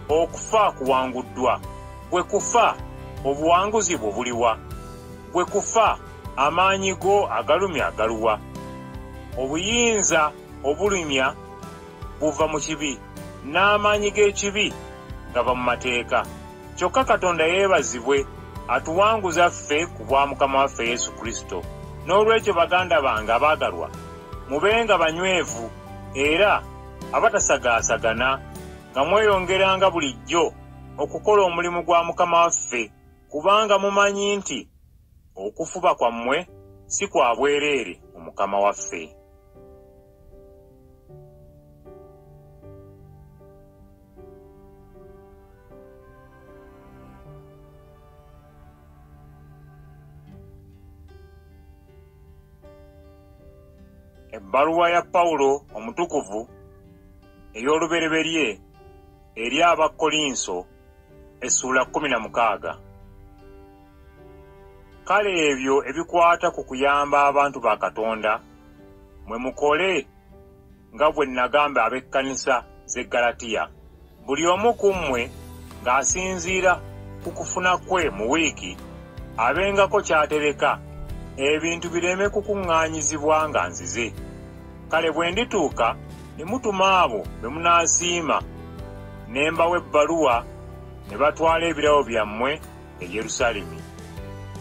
okufa kuwanguddwa. Bwe kufa obuwanguzi bwo buliwa? Bwe kufa amaanyi go agalumya galuwa? Obuyinza obulumya buva mu kibi, n'amaanyi g'ekibi gava mu mateeka. Kyokka Katonda yeebazibwe atuwanguza ffe ku bwa Mukama waffe Yesu Kristo. N'olwekyo baganda bange abaagalwa, mubenga banywevu era abatasagaasagana, nga mweyongeranga bulijjo okukola omulimu gwa Mukama waffe, kubanga mumanyi nti okufuba kwammwe si kwa bwereere mu Mukama waffe. Ebbaluwa ya Pawulo omutukuvu ey'olubereberye eri Abakolinso essula 16. Kale ebyo ebikwata ku kuyamba abantu ba Katonda mwe mukole nga bwe nagamba ab'ekkanisa z'e Galatiya. Buli omu ku mmwe ng'asinziira ku kufuna kwe mu wiiki abengako ky'atereka, ebintu bireme kukuŋŋaanyizibwa nga nzize. Kale bwe ndituuka ne mutuma abo be munaasiima, ne mbawa ebbaluwa ne batwala ebirabo byammwe e Yerusaalemi.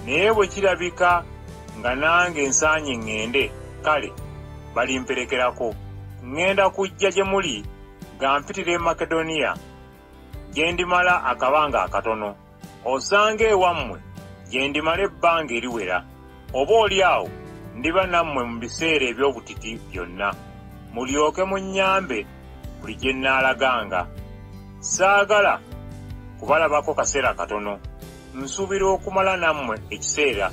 Naye bwe kirabika nga nange nsaanye ŋŋende, kale balimperekerako. Ŋŋenda kujja gye muli nga mpitira e Makedoniya, gye ndimala akabanga akatono, osange ewammwe gye ndimala ebbanga eriwera. Oboolyawo ndiba nammwe mu biseera eby'obutiti byonna, mulyoke munnyambe buli gye nnaalaganga. Saagala kubalabako kaseera katono, nsuubira okumala nammwe ekiseera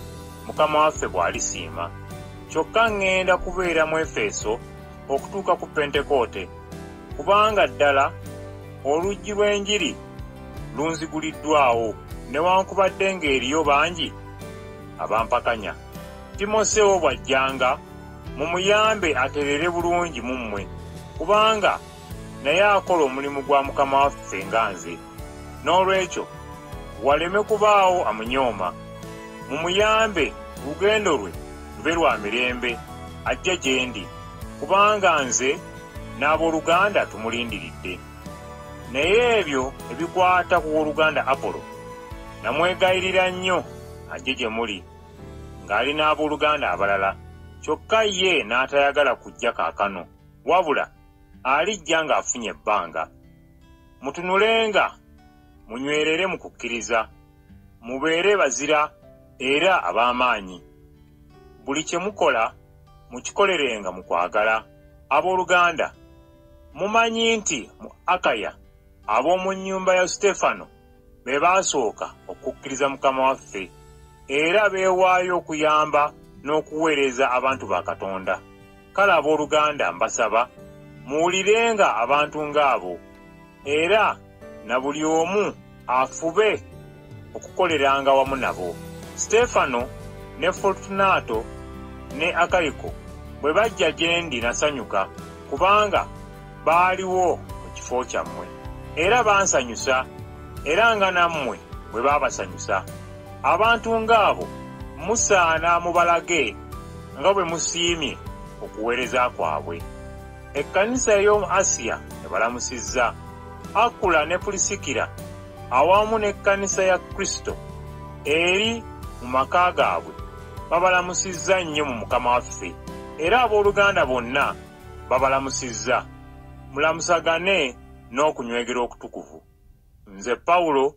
Mukama waffe bw'alisiima. Kyokka ŋŋenda kubeera mu Efeso okutuuka ku Pentekoote, kubanga ddala oluggi lw'enjiri lunziguliddwawo, newankubadde ng'eriyo bangi abampakanya. Timoseewo bw'ajjanga, mumuyambe aterere bulungi mu mmwe, kubanga naye akola omulimu gwa Mukama waffe nga nze. N'olwekyo waleme kubaawo amunyooma. Mumuyambe olugendo lwe lube lwa mirembe ajja gye ndi, kubanga nze n'abooluganda tumulindiridde. Naye ebyo ebikwata ku w'oluganda Apolo, namwegayirira nnyo ajje gye muli ng'ali n'abooluganda abalala, kyokka ye n'atayagala kujja kaakano, wabula alijja ng'afunye ebbanga. Mutunulenga, munywerere mu kukkiriza, mubeere bazira era ab'amaanyi. Buli kye mukola mukikolerenga mu kwagala. Abooluganda, mumanyi nti mu Akaya ab'omu nnyumba ya Sitefano be baasooka okukkiriza Mukama waffe, era beewaayo okuyamba n'okuweereza abantu ba Katonda. Kale abooluganda, mbasaba muwulirenga abantu ng'abo, era na buli omu afube okukoleranga wamu nabo. Sitefano ne Fortunato ne Akayiko bwe bajja gye ndi nasanyuka, kubanga baaliwo mu kifo kyammwe, era bansanyusa, era nga nammwe bwe baabasanyusa. Abantu ng'abo musaana mubalage nga bwe musiimye okuweereza kwabwe. Ekkanisa ey'omu Asiya ebalamusizza. Akula ne Pulisikira awamu n'ekkanisa ya Kristo eri mu maka gaabwe babalamusizza nnyo mu Mukama waffe, era abooluganda bonna babalamusizza. Mulamusagane n'okunywegera okutukuvu. Nze Pawulo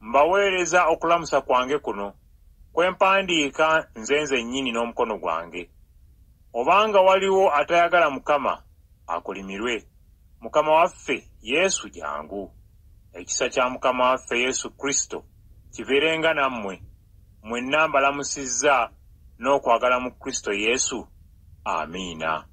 mbaweereza okulamusa kwange kuno, kwe mpandiika nze nzennyini n'omukono gwange. Obanga waliwo atayagala Mukama, akolimirwe. Mukama waffe Yesu jangu. Ekisa kya Mukama waffe Yesu Kristo kibeerenga nammwe. mwenna mbalamusizza n'okwagala mu Kristo Yesu. Amiina.